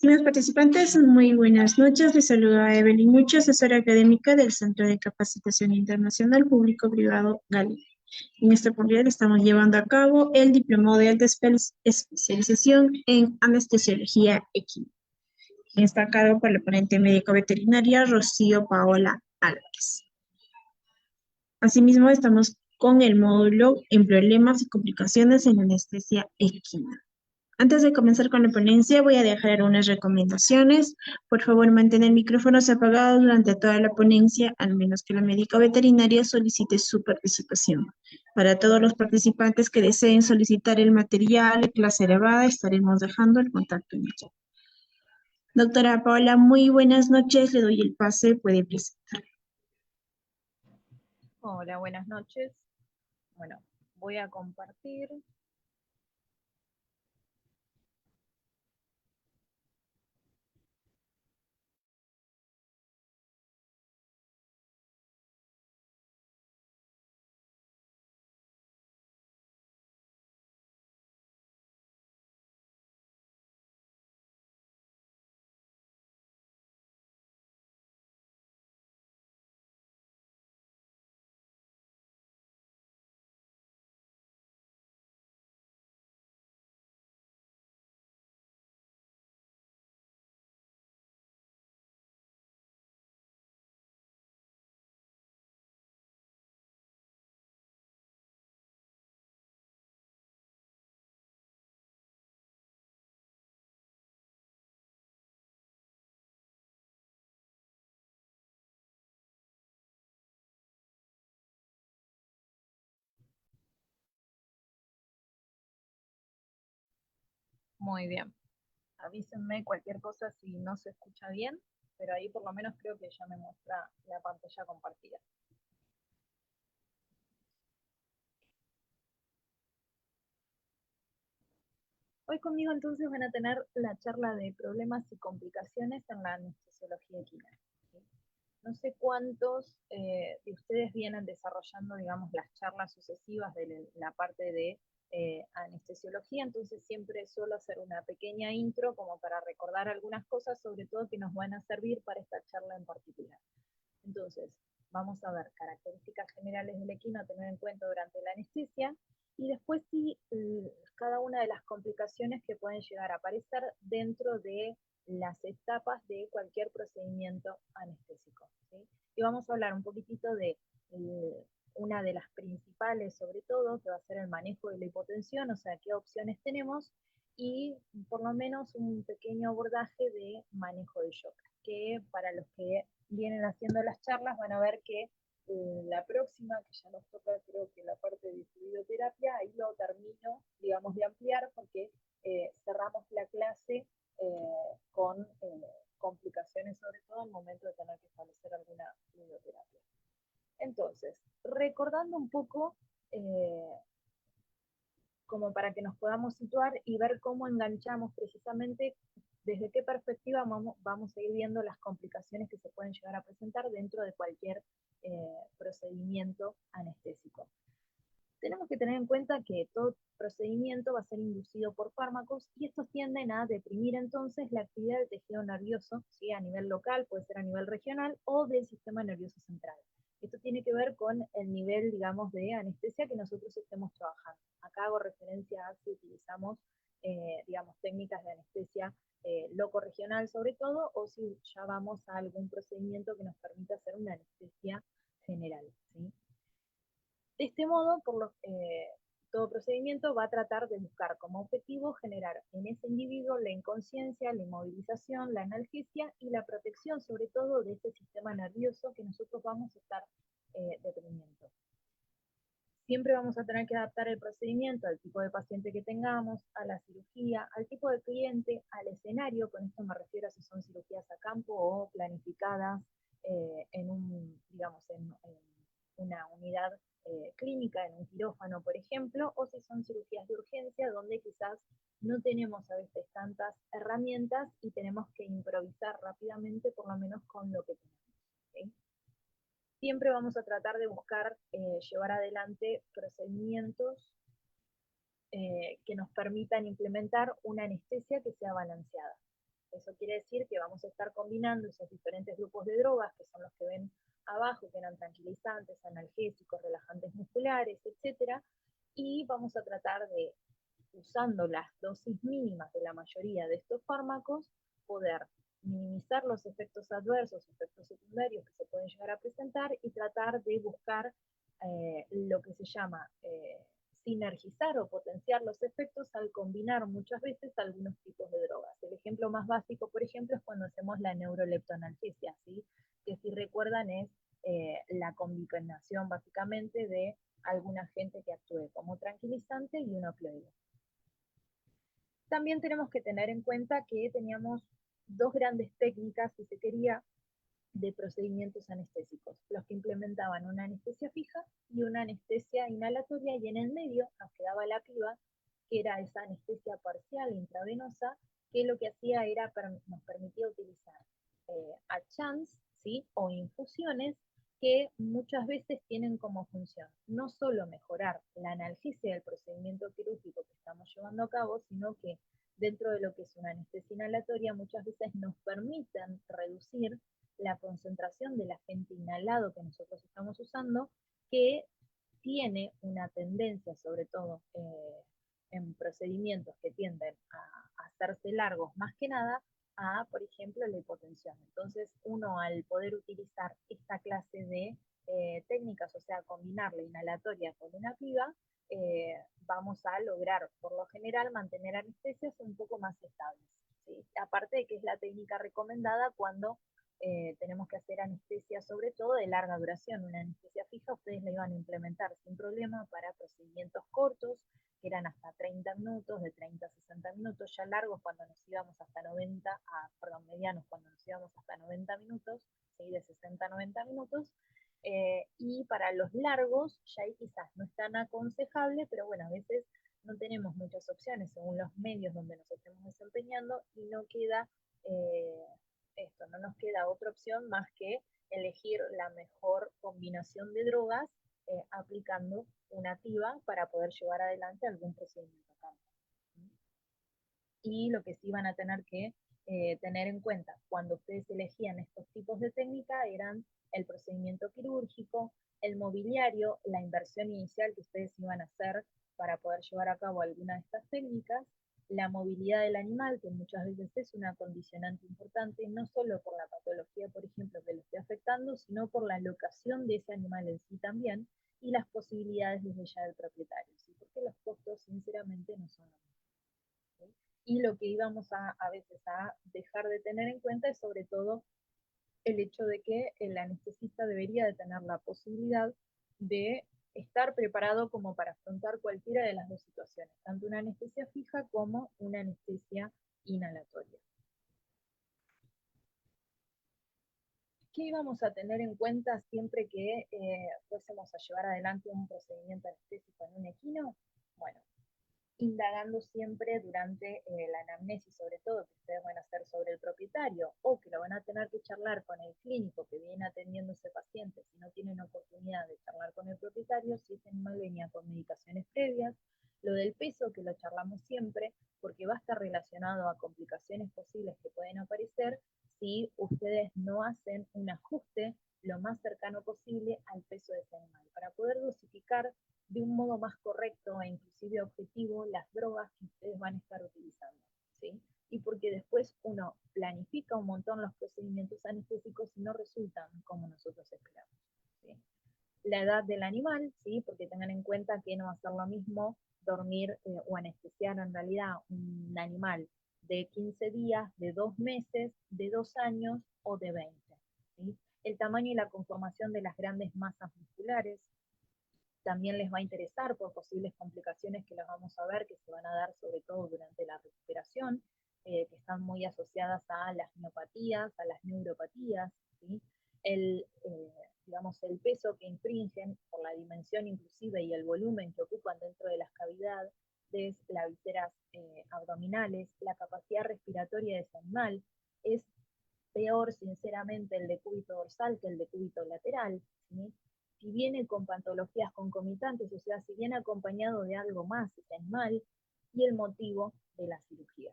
Estimados participantes, muy buenas noches. Les saluda Evelyn Mucho, asesora académica del Centro de Capacitación Internacional Público-Privado Galileo. En esta oportunidad estamos llevando a cabo el Diplomado de Alta Especialización en Anestesiología Equina. Está a cargo por la ponente médico-veterinaria Rocío Paola Álvarez. Asimismo, estamos con el módulo en problemas y complicaciones en anestesia equina. Antes de comenzar con la ponencia, voy a dejar unas recomendaciones. Por favor, mantener micrófonos apagados durante toda la ponencia, al menos que la médica veterinaria solicite su participación. Para todos los participantes que deseen solicitar el material de clase grabada, estaremos dejando el contacto en el chat. Doctora Paola, muy buenas noches. Le doy el pase. Puede presentar. Hola, buenas noches. Bueno, voy a compartir. Muy bien. Avísenme cualquier cosa si no se escucha bien, pero ahí por lo menos creo que ya me muestra la pantalla compartida. Hoy conmigo entonces van a tener la charla de problemas y complicaciones en la anestesiología equina. No sé cuántos de ustedes vienen desarrollando, digamos, las charlas sucesivas de la parte de anestesiología, entonces siempre suelo hacer una pequeña intro como para recordar algunas cosas, sobre todo que nos van a servir para esta charla en particular. Entonces, vamos a ver características generales del equino a tener en cuenta durante la anestesia, y después sí, cada una de las complicaciones que pueden llegar a aparecer dentro de las etapas de cualquier procedimiento anestésico, ¿sí? Y vamos a hablar un poquitito de una de las principales, sobre todo, que va a ser el manejo de la hipotensión, o sea, qué opciones tenemos, y por lo menos un pequeño abordaje de manejo de shock, que para los que vienen haciendo las charlas van a ver que la próxima, que ya nos toca creo que la parte de fluidoterapia, ahí lo termino, digamos, de ampliar porque cerramos la clase con complicaciones, sobre todo en el momento de tener que establecer alguna fluidoterapia. Entonces, recordando un poco, como para que nos podamos situar y ver cómo enganchamos precisamente desde qué perspectiva vamos a ir viendo las complicaciones que se pueden llegar a presentar dentro de cualquier procedimiento anestésico. Tenemos que tener en cuenta que todo procedimiento va a ser inducido por fármacos, y estos tienden a deprimir entonces la actividad del tejido nervioso, ¿sí? A nivel local, puede ser a nivel regional, o del sistema nervioso central. Esto tiene que ver con el nivel, digamos, de anestesia que nosotros estemos trabajando. Acá hago referencia a si utilizamos, digamos, técnicas de anestesia loco-regional sobre todo, o si ya vamos a algún procedimiento que nos permita hacer una anestesia general, ¿sí? De este modo, todo procedimiento va a tratar de buscar como objetivo generar en ese individuo la inconsciencia, la inmovilización, la analgesia y la protección, sobre todo, de ese sistema nervioso que nosotros vamos a estar deprimiendo. Siempre vamos a tener que adaptar el procedimiento al tipo de paciente que tengamos, a la cirugía, al tipo de cliente, al escenario. Con esto me refiero a si son cirugías a campo o planificadas digamos, en una unidad clínica, en un quirófano, por ejemplo, o si son cirugías de urgencia, donde quizás no tenemos a veces tantas herramientas y tenemos que improvisar rápidamente, por lo menos con lo que tenemos, ¿sí? Siempre vamos a tratar de buscar llevar adelante procedimientos que nos permitan implementar una anestesia que sea balanceada. Eso quiere decir que vamos a estar combinando esos diferentes grupos de drogas, que son los que ven abajo, que eran tranquilizantes, analgésicos, relajantes musculares, etcétera, y vamos a tratar de, usando las dosis mínimas de la mayoría de estos fármacos, poder minimizar los efectos adversos, efectos secundarios que se pueden llegar a presentar y tratar de buscar lo que se llama sinergizar o potenciar los efectos al combinar muchas veces algunos tipos de drogas. El ejemplo más básico, por ejemplo, es cuando hacemos la neuroleptonalgesia, ¿sí? Que si recuerdan es la combinación básicamente de algún agente que actúe como tranquilizante y un opioide. También tenemos que tener en cuenta que teníamos dos grandes técnicas, si se quería, de procedimientos anestésicos, los que implementaban una anestesia fija y una anestesia inhalatoria, y en el medio nos quedaba la piba, que era esa anestesia parcial intravenosa, que lo que hacía era, nos permitía utilizar a chance, ¿sí? O infusiones, que muchas veces tienen como función no solo mejorar la analgesia del procedimiento quirúrgico que estamos llevando a cabo, sino que dentro de lo que es una anestesia inhalatoria muchas veces nos permiten reducir la concentración del agente inhalado que nosotros estamos usando, que tiene una tendencia, sobre todo en procedimientos que tienden a hacerse largos, más que nada a, por ejemplo, la hipotensión. Entonces, uno al poder utilizar esta clase de técnicas, o sea, combinar la inhalatoria con una piba, vamos a lograr, por lo general, mantener anestesias un poco más estables. ¿Sí? Aparte de que es la técnica recomendada cuando tenemos que hacer anestesia, sobre todo de larga duración. Una anestesia fija ustedes la iban a implementar sin problema para procedimientos cortos, que eran hasta 30 minutos, de 30 a 60 minutos, ya largos cuando nos íbamos hasta 90, perdón, medianos cuando nos íbamos hasta 90 minutos, ¿sí? De 60 a 90 minutos, y para los largos ya ahí quizás no es tan aconsejable, pero bueno, a veces no tenemos muchas opciones según los medios donde nos estemos desempeñando y no queda no nos queda otra opción más que elegir la mejor combinación de drogas aplicando una TIVA para poder llevar adelante algún procedimiento acá. Y lo que sí van a tener que tener en cuenta cuando ustedes elegían estos tipos de técnica eran el procedimiento quirúrgico, el mobiliario, la inversión inicial que ustedes iban a hacer para poder llevar a cabo alguna de estas técnicas, la movilidad del animal, que muchas veces es una condicionante importante, no solo por la patología, por ejemplo, que lo esté afectando, sino por la locación de ese animal en sí también, y las posibilidades desde ya del propietario, ¿sí? Porque los costos, sinceramente, no son los mismos. ¿Sí? Y lo que íbamos a veces a dejar de tener en cuenta es sobre todo el hecho de que el anestesista debería de tener la posibilidad de estar preparado como para afrontar cualquiera de las dos situaciones, tanto una anestesia fija como una anestesia inhalatoria. ¿Qué íbamos a tener en cuenta siempre que fuésemos a llevar adelante un procedimiento anestésico en un equino? Bueno, indagando siempre durante la anamnesis, sobre todo, que ustedes van a hacer sobre el propietario, o que lo van a tener que charlar con el clínico que viene atendiendo a ese paciente, si no tienen oportunidad de charlar con el propietario, si ese animal venía con medicaciones previas, lo del peso, que lo charlamos siempre, porque va a estar relacionado a complicaciones posibles que pueden aparecer si ustedes no hacen un ajuste lo más cercano posible al peso de ese animal, para poder dosificar de un modo más correcto e inclusive objetivo las drogas que ustedes van a estar utilizando, ¿sí? Y porque después uno planifica un montón los procedimientos anestésicos y no resultan como nosotros esperamos, ¿sí? La edad del animal, ¿sí? Porque tengan en cuenta que no va a ser lo mismo dormir o anestesiar en realidad un animal de 15 días, de 2 meses, de 2 años o de 20, ¿sí? El tamaño y la conformación de las grandes masas musculares, también les va a interesar por posibles complicaciones que las vamos a ver, que se van a dar sobre todo durante la recuperación, que están muy asociadas a las miopatías, a las neuropatías, ¿sí? Digamos, el peso que infringen por la dimensión inclusive y el volumen que ocupan dentro de las cavidades, las vísceras abdominales, la capacidad respiratoria de ese animal, es peor, sinceramente, el decúbito dorsal que el decúbito lateral, ¿sí? Si viene con patologías concomitantes, o sea, si viene acompañado de algo más ese animal, y el motivo de la cirugía.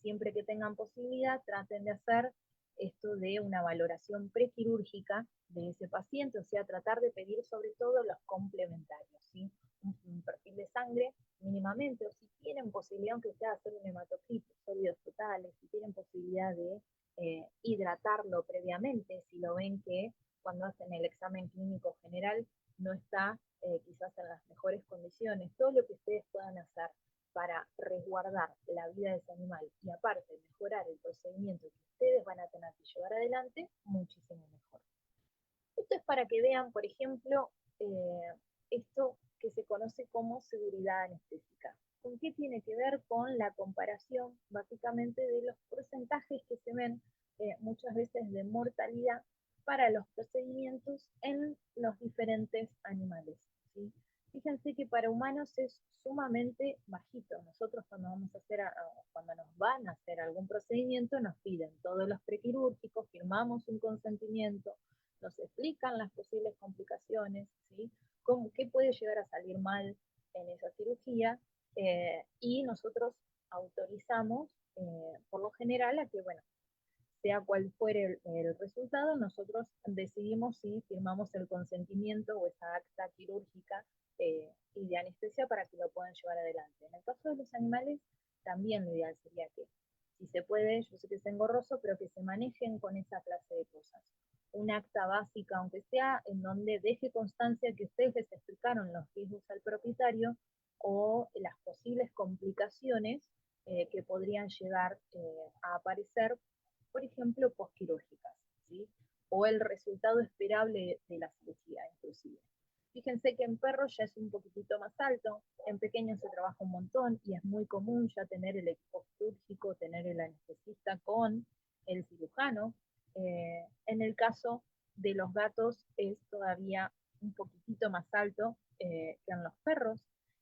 siempre que tengan posibilidad, traten de hacer esto de una valoración prequirúrgica de ese paciente, o sea, tratar de pedir sobre todo los complementarios, ¿sí? Un perfil de sangre mínimamente, o si tienen posibilidad, aunque sea hacer un hematocrito, sólidos totales, si tienen posibilidad de hidratarlo previamente, si lo ven que cuando hacen el examen clínico general no está quizás en las mejores condiciones, todo lo que ustedes puedan hacer para resguardar la vida de ese animal y aparte mejorar el procedimiento que ustedes van a tener que llevar adelante, muchísimo mejor. Esto es para que vean, por ejemplo, esto que se conoce como seguridad anestésica. ¿Con qué tiene que ver? Con la comparación, básicamente, de los porcentajes que se ven muchas veces de mortalidad para los procedimientos en los diferentes animales, ¿sí? Fíjense que para humanos es sumamente bajito. Nosotros cuando nos van a hacer algún procedimiento nos piden todos los prequirúrgicos, firmamos un consentimiento, nos explican las posibles complicaciones, ¿sí? ¿Qué puede llegar a salir mal en esa cirugía? Y nosotros autorizamos, por lo general, a que, bueno, sea cual fuere el resultado, nosotros decidimos si firmamos el consentimiento o esa acta quirúrgica y de anestesia para que lo puedan llevar adelante. En el caso de los animales, también lo ideal sería que, si se puede, yo sé que es engorroso, pero que se manejen con esa clase de cosas. Un acta básica, aunque sea, en donde deje constancia que ustedes les explicaron los riesgos al propietario o las posibles complicaciones que podrían llegar a aparecer, por ejemplo, posquirúrgicas, ¿sí? O el resultado esperable de la cirugía, inclusive. Fíjense que en perros ya es un poquitito más alto, en pequeños se trabaja un montón y es muy común ya tener el equipo quirúrgico, tener el anestesista con el cirujano. En el caso de los gatos es todavía un poquitito más alto que en los perros.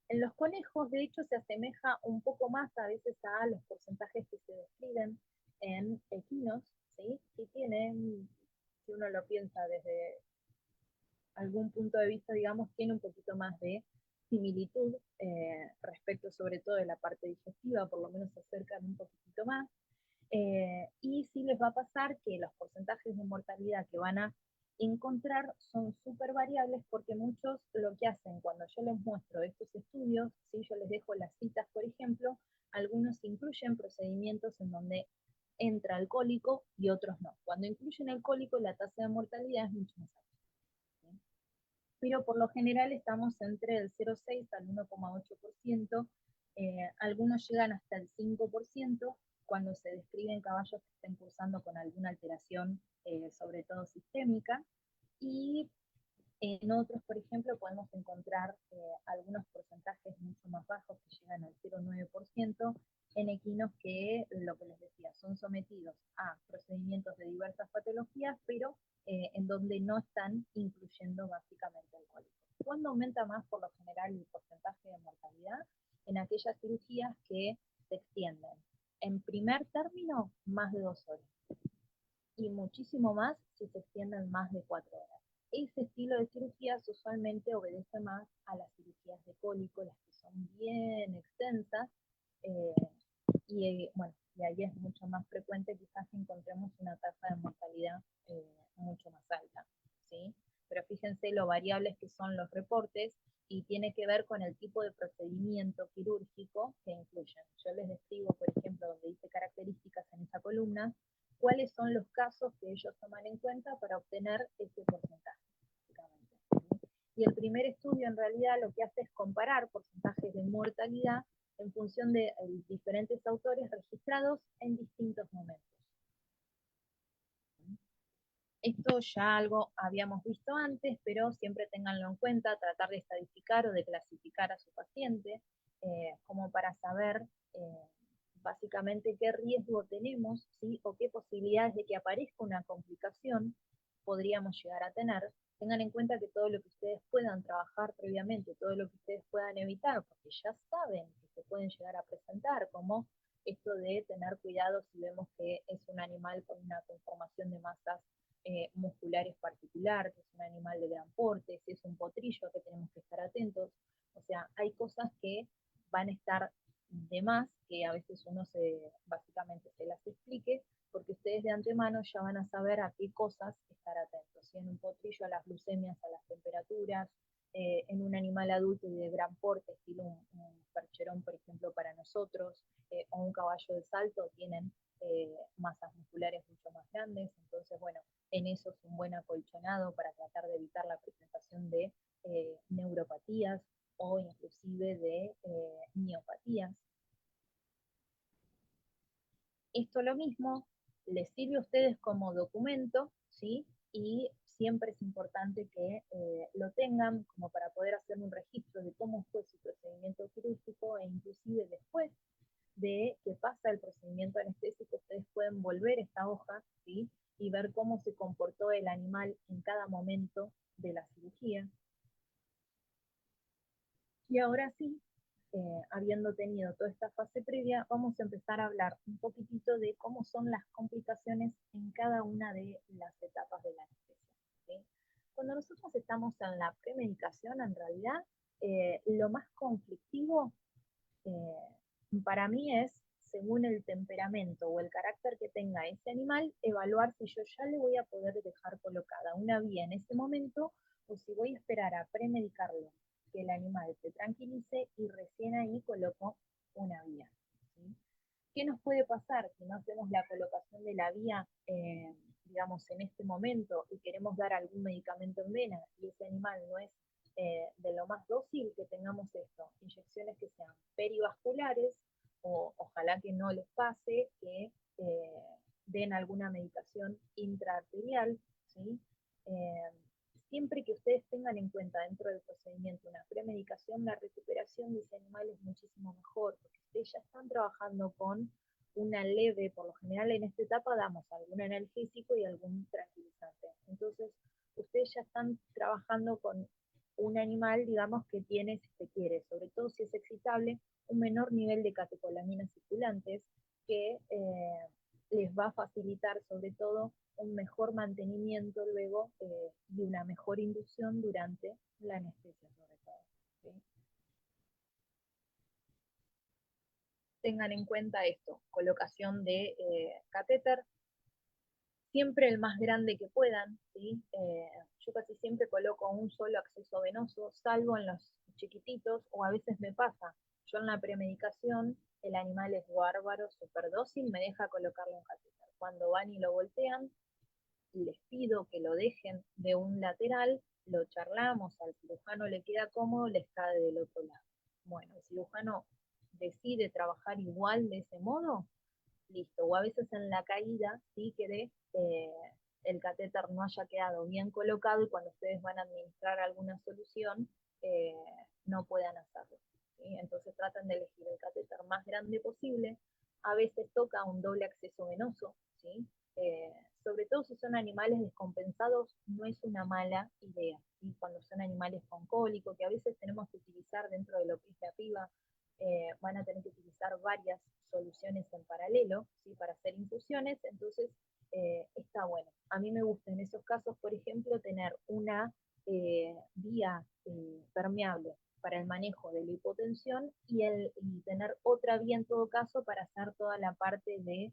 En los conejos, de hecho, se asemeja un poco más a veces a los porcentajes que se describen en equinos, ¿sí? Y tienen, si uno lo piensa desde algún punto de vista, digamos, tiene un poquito más de similitud respecto sobre todo de la parte digestiva, por lo menos se acercan un poquitito más. Y sí les va a pasar que los porcentajes de mortalidad que van a encontrar son súper variables porque muchos lo que hacen cuando yo les muestro estos estudios, si yo les dejo las citas, por ejemplo, algunos incluyen procedimientos en donde entra el cólico y otros no. Cuando incluyen el cólico, la tasa de mortalidad es mucho más alta, ¿sí? Pero por lo general estamos entre el 0,6 al 1,8%, algunos llegan hasta el 5% cuando se describen caballos que estén cursando con alguna alteración, sobre todo sistémica, y en otros, por ejemplo, podemos encontrar algunos porcentajes mucho más bajos que llegan al 0,9% en equinos que, lo que les decía, son sometidos a procedimientos de diversas patologías, pero en donde no están incluyendo básicamente el cólico. ¿Cuándo aumenta más por lo general el porcentaje de mortalidad? En aquellas cirugías que se extienden. En primer término, más de 2 horas. Y muchísimo más si se extienden más de 4 horas. Ese estilo de cirugías usualmente obedece más a las cirugías de cólico, las que son bien extensas, eh, bueno, y ahí es mucho más frecuente quizás que encontremos una tasa de mortalidad mucho más alta, ¿sí? Pero fíjense lo variables que son los reportes y tiene que ver con el tipo de procedimiento quirúrgico que incluyen. Yo les describo, por ejemplo, donde dice características en esa columna, cuáles son los casos que ellos toman en cuenta para obtener ese porcentaje, básicamente, ¿sí? Y el primer estudio en realidad lo que hace es comparar porcentajes de mortalidad en función de diferentes autores registrados en distintos momentos. Esto ya algo habíamos visto antes, pero siempre ténganlo en cuenta, tratar de estadificar o de clasificar a su paciente, como para saber básicamente qué riesgo tenemos, ¿sí? O qué posibilidades de que aparezca una complicación podríamos llegar a tener. Tengan en cuenta que todo lo que ustedes puedan trabajar previamente, todo lo que ustedes puedan evitar, porque ya saben que se pueden llegar a presentar, como esto de tener cuidado si vemos que es un animal con una conformación de masas musculares particular, que es un animal de gran porte, si es un potrillo que tenemos que estar atentos. O sea, hay cosas que van a estar demás que a veces uno básicamente se las explique, porque ustedes de antemano ya van a saber a qué cosas estar atentos. ¿Sí? En un potrillo a las glucemias, a las temperaturas, en un animal adulto y de gran porte, estilo un percherón, por ejemplo, para nosotros, o un caballo de salto, tienen masas musculares mucho más grandes. Entonces, bueno, en eso es un buen acolchonado para tratar de evitar la presentación de neuropatías o inclusive de miopatías. Esto lo mismo les sirve a ustedes como documento, ¿sí? Y siempre es importante que lo tengan como para poder hacer un registro de cómo fue su procedimiento quirúrgico e inclusive después de que pasa el procedimiento anestésico, ustedes pueden volver esta hoja, ¿sí? Y ver cómo se comportó el animal en cada momento de la cirugía. Y ahora sí, habiendo tenido toda esta fase previa, vamos a empezar a hablar un poquitito de cómo son las complicaciones en cada una de las etapas de la anestesia. ¿Sí? Cuando nosotros estamos en la premedicación, en realidad, lo más conflictivo para mí es, según el temperamento o el carácter que tenga ese animal, evaluar si yo ya le voy a poder dejar colocada una vía en ese momento o si voy a esperar a premedicarlo, que el animal se tranquilice y recién ahí coloco una vía. ¿Sí? ¿Qué nos puede pasar si no hacemos la colocación de la vía, digamos, en este momento y queremos dar algún medicamento en vena y ese animal no es de lo más dócil? Que tengamos esto, inyecciones que sean perivasculares, o ojalá que no les pase que den alguna medicación intraarterial, ¿sí? Eh, Siempre que ustedes tengan en cuenta dentro del procedimiento una premedicación, la recuperación de ese animal es muchísimo mejor, porque ustedes ya están trabajando con una leve, por lo general en esta etapa damos algún analgésico y algún tranquilizante. Entonces, ustedes ya están trabajando con un animal, digamos, que tiene, si se quiere, sobre todo si es excitable, un menor nivel de catecolaminas circulantes que les va a facilitar sobre todo un mejor mantenimiento luego y una mejor inducción durante la anestesia sobre todo. ¿Sí? Tengan en cuenta esto, colocación de catéter, siempre el más grande que puedan, ¿sí? Yo casi siempre coloco un solo acceso venoso, salvo en los chiquititos, o a veces me pasa, yo en la premedicación, el animal es bárbaro, súper dócil, me deja colocarle un catéter. Cuando van y lo voltean, les pido que lo dejen de un lateral, lo charlamos, al cirujano le queda cómodo, les cae del otro lado. Bueno, el cirujano decide trabajar igual de ese modo, listo. O a veces en la caída, sí, que el catéter no haya quedado bien colocado y cuando ustedes van a administrar alguna solución, eh, no puedan hacerlo. ¿Sí? Entonces tratan de elegir el catéter más grande posible. A veces toca un doble acceso venoso, ¿sí? Sobre todo si son animales descompensados, no es una mala idea. ¿Sí? Cuando son animales con cólico, que a veces tenemos que utilizar dentro de lo que es la piba, van a tener que utilizar varias soluciones en paralelo, ¿sí? Para hacer infusiones, entonces está bueno. A mí me gusta en esos casos, por ejemplo, tener una vía permeable para el manejo de la hipotensión y tener otra vía en todo caso para hacer toda la parte de,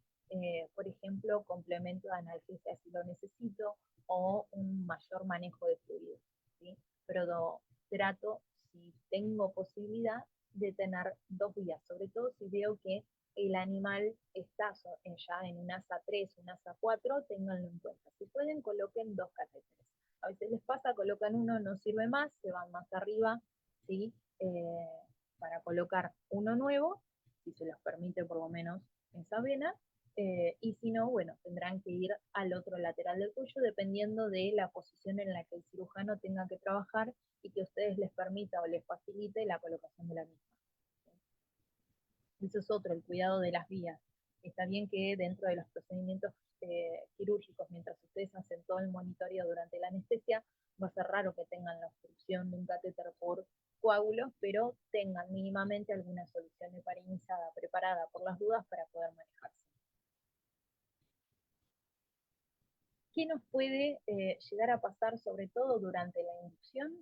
por ejemplo, complemento de analgesia si lo necesito o un mayor manejo de fluidos. ¿Sí? Pero trato, si tengo posibilidad, de tener dos vías, sobre todo si veo que el animal está ya en un ASA 3, un ASA 4, ténganlo en cuenta. Si pueden, coloquen dos catéteres. A veces les pasa, colocan uno, no sirve más, se van más arriba, ¿sí? Para colocar uno nuevo, si se los permite por lo menos esa vena, y si no, bueno, tendrán que ir al otro lateral del cuello dependiendo de la posición en la que el cirujano tenga que trabajar y que a ustedes les permita o les facilite la colocación de la misma. Eso es otro, el cuidado de las vías. Está bien que dentro de los procedimientos quirúrgicos, mientras ustedes hacen todo el monitoreo durante la anestesia, va a ser raro que tengan la obstrucción de un catéter por coágulos, pero tengan mínimamente alguna solución heparinizada preparada por las dudas para poder manejarse. ¿Qué nos puede llegar a pasar, sobre todo durante la inducción?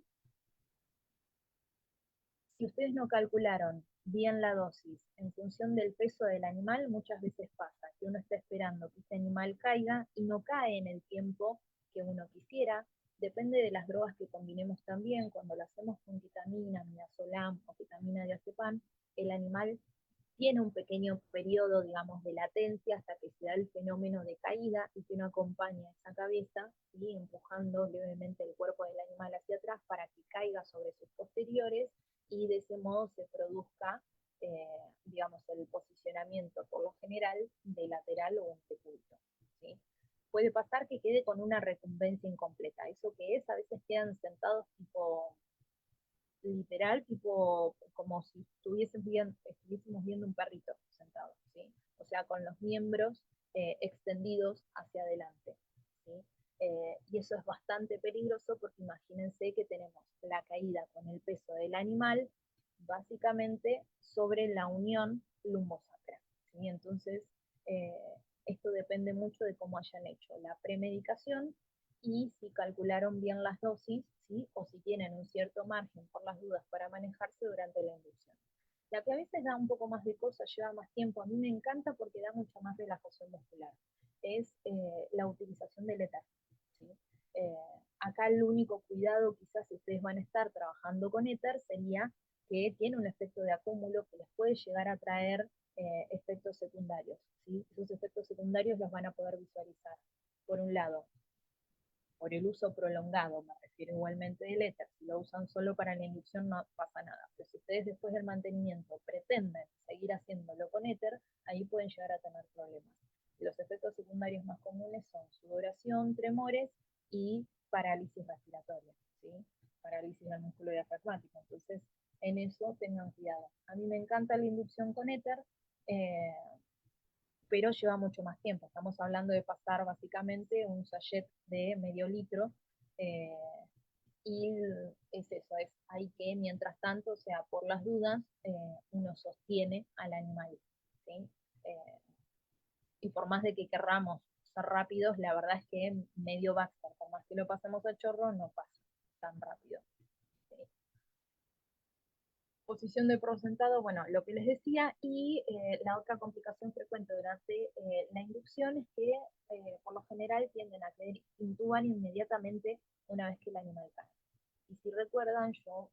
Si ustedes no calcularon bien la dosis en función del peso del animal, muchas veces pasa que uno está esperando que este animal caiga y no cae en el tiempo que uno quisiera. Depende de las drogas que combinemos también. Cuando lo hacemos con ketamina, midazolam o ketamina diazepam, el animal tiene un pequeño periodo, digamos, de latencia hasta que se da el fenómeno de caída y que uno acompaña esa cabeza y empujando levemente el cuerpo del animal hacia atrás para que caiga sobre sus posteriores y de ese modo se produzca, digamos, el posicionamiento por lo general de lateral o en sepulto. ¿Sí? Puede pasar que quede con una recumbencia incompleta. ¿Eso que es? A veces quedan sentados tipo literal, tipo como si estuviésemos viendo un perrito sentado, ¿sí? O sea, con los miembros extendidos hacia adelante, ¿sí? Y eso es bastante peligroso porque imagínense que tenemos la caída con el peso del animal básicamente sobre la unión lumbosacra, ¿sí? Entonces, eh, esto depende mucho de cómo hayan hecho la premedicación y si calcularon bien las dosis, ¿sí? O si tienen un cierto margen por las dudas para manejarse durante la inducción. La que a veces da un poco más de cosas, lleva más tiempo, a mí me encanta porque da mucha más relajación muscular, es la utilización del éter. ¿Sí? Eh, Acá el único cuidado, quizás si ustedes van a estar trabajando con éter, sería que tiene un efecto de acúmulo que les puede llegar a traer efectos secundarios. ¿Sí? Esos efectos secundarios los van a poder visualizar. Por un lado, por el uso prolongado, me refiero igualmente del éter, si lo usan solo para la inducción no pasa nada, pero si ustedes después del mantenimiento pretenden seguir haciéndolo con éter, ahí pueden llegar a tener problemas. Los efectos secundarios más comunes son sudoración, tremores y parálisis respiratoria, ¿sí? Parálisis del músculo diafragmático. Entonces, en eso tengan cuidado. A mí me encanta la inducción con éter, eh, pero lleva mucho más tiempo. Estamos hablando de pasar básicamente un sachet de medio litro eh, y es eso, es hay que mientras tanto, o sea, por las dudas, uno sostiene al animal. ¿Sí? Eh, y por más de que querramos ser rápidos, la verdad es que medio Baxter, por más que lo pasemos a chorro, no pasa tan rápido. ¿Sí? Posición de sentado, bueno, lo que les decía, y la otra complicación frecuente durante la inducción es que por lo general tienden a quedar intuban inmediatamente una vez que el animal cae. Y si recuerdan, yo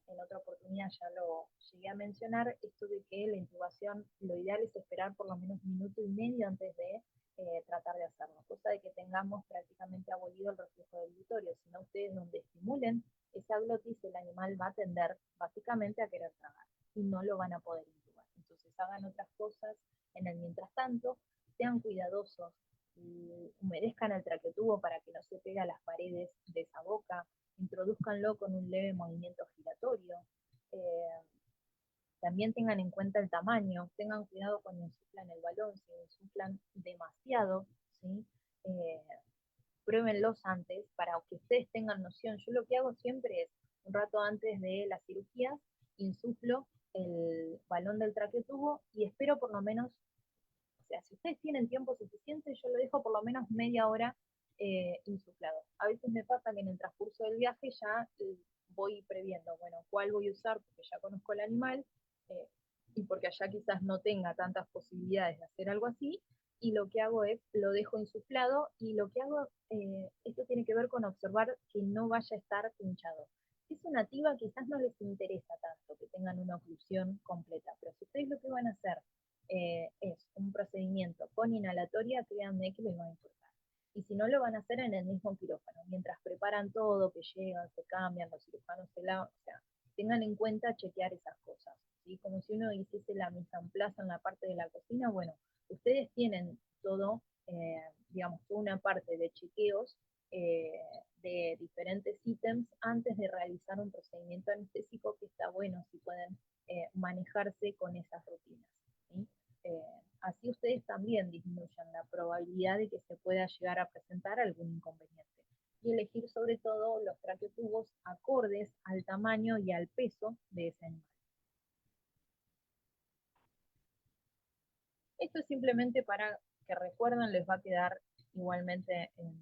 en otra oportunidad ya lo llegué a mencionar, esto de que la intubación, lo ideal es esperar por lo menos 1,5 minutos antes de tratar de hacerlo, cosa de que tengamos prácticamente abolido el reflejo del gluttorio, sino ustedes donde estimulen esa glotis, el animal va a tender básicamente a querer tragar y no lo van a poder intubar. Entonces hagan otras cosas en el mientras tanto, sean cuidadosos, humedezcan el traqueotubo para que no se pegue a las paredes de esa boca, introduzcanlo con un leve movimiento giratorio. Eh, También tengan en cuenta el tamaño, tengan cuidado cuando insuflan el balón, si insuflan demasiado, ¿sí? Eh, Pruébenlos antes para que ustedes tengan noción. Yo lo que hago siempre es, un rato antes de la cirugía, insuflo el balón del traqueotubo y espero por lo menos, o sea, si ustedes tienen tiempo suficiente, yo lo dejo por lo menos media hora insuflado. A veces me pasa que en el transcurso del viaje ya voy previendo, bueno, cuál voy a usar porque ya conozco el animal eh, y porque allá quizás no tenga tantas posibilidades de hacer algo así, y lo que hago es, lo dejo insuflado y lo que hago, esto tiene que ver con observar que no vaya a estar pinchado. Si es una TIVA quizás no les interesa tanto que tengan una oclusión completa, pero si ustedes lo que van a hacer es un procedimiento con inhalatoria, créanme que les va a importar. Y si no, lo van a hacer en el mismo quirófano, mientras preparan todo, que llegan, se cambian, los cirujanos se lavan, o sea, tengan en cuenta chequear esas cosas, ¿sí? Como si uno hiciese la mise en place en la parte de la cocina, bueno, ustedes tienen todo, digamos, toda una parte de chequeos eh, de diferentes ítems antes de realizar un procedimiento anestésico que está bueno si pueden manejarse con esas rutinas. ¿Sí? Así ustedes también disminuyan la probabilidad de que se pueda llegar a presentar algún inconveniente. Y elegir sobre todo los traqueotubos acordes al tamaño y al peso de ese animal. Esto es simplemente para que recuerden, les va a quedar igualmente en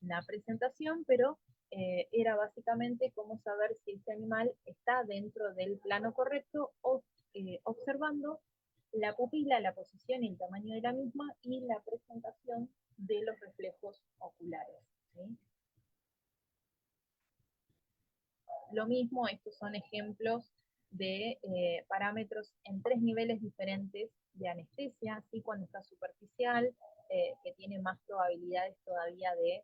la presentación, pero era básicamente cómo saber si este animal está dentro del plano correcto o observando la pupila, la posición y el tamaño de la misma y la presentación de los reflejos oculares. ¿Sí? Lo mismo, estos son ejemplos de parámetros en 3 niveles diferentes de anestesia, ¿sí? Cuando está superficial, que tiene más probabilidades todavía de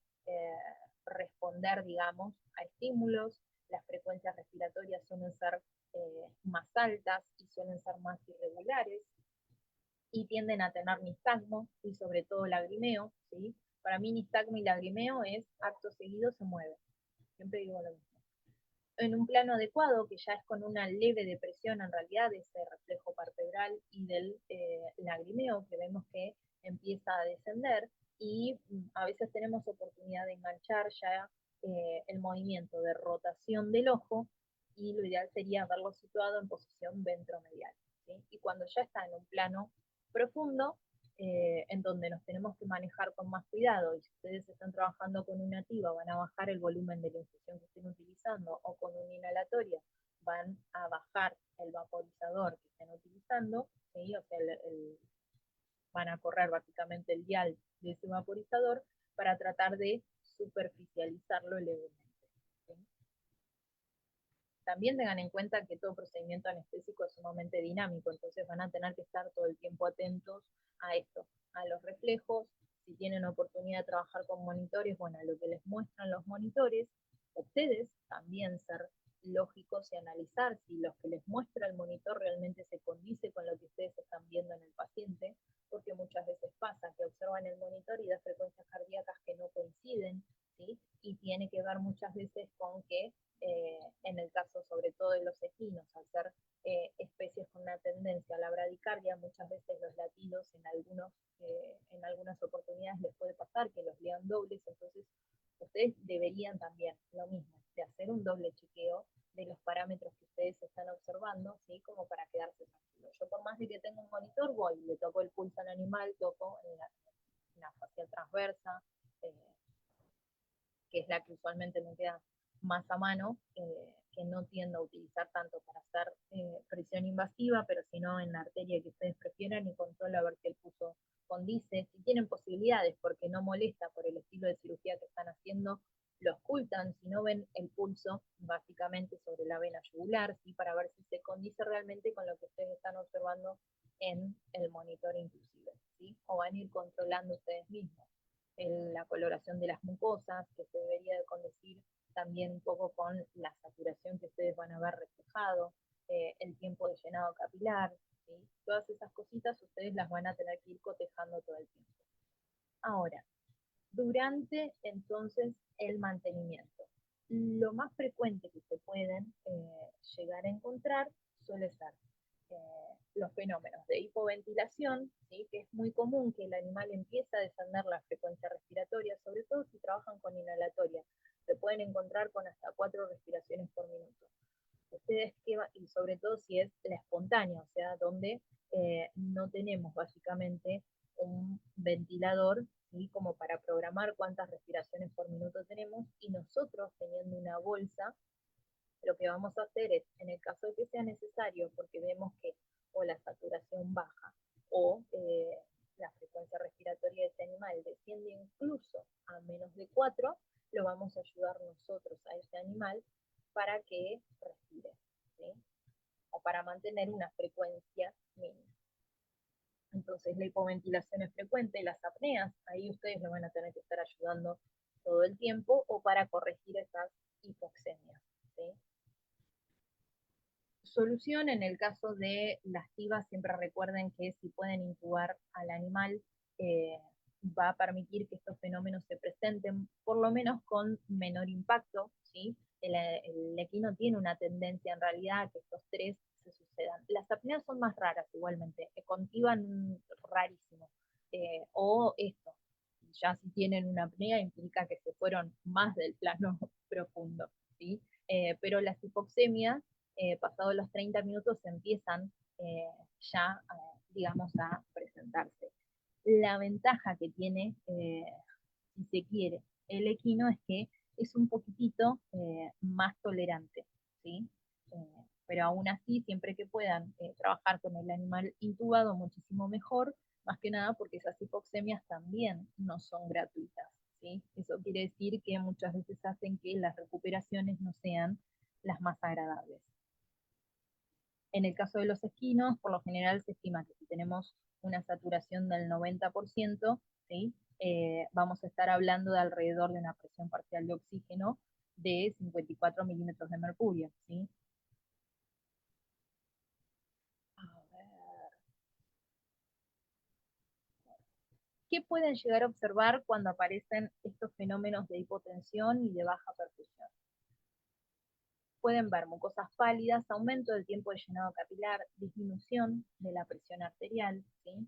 responder, digamos, a estímulos, las frecuencias respiratorias suelen ser más altas y suelen ser más irregulares, y tienden a tener nistagmo y sobre todo lagrimeo, ¿sí? Para mí nistagmo y lagrimeo es acto seguido se mueve. Siempre digo lo mismo. En un plano adecuado, que ya es con una leve depresión en realidad de ese reflejo palpebral y del lagrimeo, que vemos que empieza a descender, y a veces tenemos oportunidad de enganchar ya el movimiento de rotación del ojo, y lo ideal sería verlo situado en posición ventromedial. ¿Sí? Y cuando ya está en un plano profundo, en donde nos tenemos que manejar con más cuidado, y si ustedes están trabajando con una TIVA, van a bajar el volumen de la infusión que estén utilizando, o con una inhalatoria, van a bajar el vaporizador que estén utilizando, ¿sí? O sea, van a correr básicamente el dial de ese vaporizador para tratar de superficializarlo levemente. ¿Sí? También tengan en cuenta que todo procedimiento anestésico es sumamente dinámico, entonces van a tener que estar todo el tiempo atentos a esto, a los reflejos. Si tienen oportunidad de trabajar con monitores, bueno, a lo que les muestran los monitores, ustedes también ser lógicos y analizar si lo que les muestra el monitor realmente se condice con lo que ustedes están viendo en el paciente, porque muchas veces pasa que observan el monitor y da frecuencias cardíacas que no coinciden, ¿sí? Y tiene que ver muchas veces con que en el caso sobre todo de los equinos, al ser especies con una tendencia a la bradicardia, muchas veces los latidos en algunas oportunidades les puede pasar que los lean dobles, entonces ustedes deberían también lo mismo, de hacer un doble chequeo de los parámetros que ustedes están observando, ¿sí? Como para quedarse tranquilos. Yo por más de que tenga un monitor, voy, le toco el pulso al animal, toco en la facial transversa, que es la que usualmente me queda más a mano, que no tiendo a utilizar tanto para hacer presión invasiva, pero sino en la arteria que ustedes prefieran, y controlo a ver que el pulso condice. Si tienen posibilidades, porque no molesta por el estilo de cirugía que están haciendo, lo ocultan. Si no, ven el pulso básicamente sobre la vena yugular, ¿sí? Para ver si se condice realmente con lo que ustedes están observando en el monitor inclusive, ¿sí? O van a ir controlando ustedes mismos la coloración de las mucosas, que se debería de condecir también un poco con la saturación que ustedes van a ver reflejado, el tiempo de llenado capilar, ¿sí? Todas esas cositas ustedes las van a tener que ir cotejando todo el tiempo. Ahora, durante entonces el mantenimiento, lo más frecuente que se pueden llegar a encontrar suele ser los fenómenos de hipoventilación, ¿sí? Que es muy común que el animal empiece a descender la frecuencia respiratoria, sobre todo si trabajan con inhalatoria. Se pueden encontrar con hasta 4 respiraciones por minuto. Ustedes y sobre todo si es la espontánea, o sea, donde no tenemos básicamente un ventilador, ¿sí? Como para programar cuántas respiraciones por minuto tenemos, y nosotros teniendo una bolsa, lo que vamos a hacer es, en el caso de que sea necesario, porque vemos que o la saturación baja o la frecuencia respiratoria de este animal desciende incluso a menos de 4, lo vamos a ayudar nosotros a ese animal para que respire, ¿sí? O para mantener una frecuencia mínima. Entonces la hipoventilación es frecuente, las apneas, ahí ustedes lo van a tener que estar ayudando todo el tiempo, o para corregir esas hipoxemias, ¿sí? Solución en el caso de las TIVas, siempre recuerden que si pueden intubar al animal, va a permitir que estos fenómenos se presenten por lo menos con menor impacto, ¿sí? El equino tiene una tendencia en realidad a que estos tres se sucedan. Las apneas son más raras igualmente, contivan rarísimo. O esto, ya si tienen una apnea implica que se fueron más del plano profundo, ¿sí? Pero las hipoxemias, pasados los 30 minutos, empiezan ya, digamos, a presentarse. La ventaja que tiene, si se quiere, el equino es que es un poquitito más tolerante, ¿sí? pero aún así, siempre que puedan trabajar con el animal intubado, muchísimo mejor, más que nada porque esas hipoxemias también no son gratuitas, ¿sí? Eso quiere decir que muchas veces hacen que las recuperaciones no sean las más agradables. En el caso de los equinos, por lo general se estima que si tenemos una saturación del 90%, ¿sí? Vamos a estar hablando de alrededor de una presión parcial de oxígeno de 54 milímetros de mercurio, ¿sí? A ver. ¿Qué pueden llegar a observar cuando aparecen estos fenómenos de hipotensión y de baja perfusión? Pueden ver mucosas pálidas, aumento del tiempo de llenado capilar, disminución de la presión arterial, ¿sí?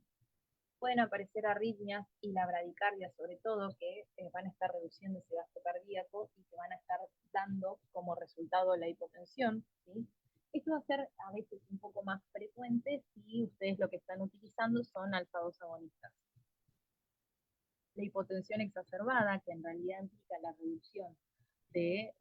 Pueden aparecer arritmias y la bradicardia sobre todo, que van a estar reduciendo ese gasto cardíaco y que van a estar dando como resultado la hipotensión, ¿sí? Esto va a ser a veces un poco más frecuente si ustedes lo que están utilizando son alfa-2 agonistas. La hipotensión exacerbada, que en realidad implica la reducción de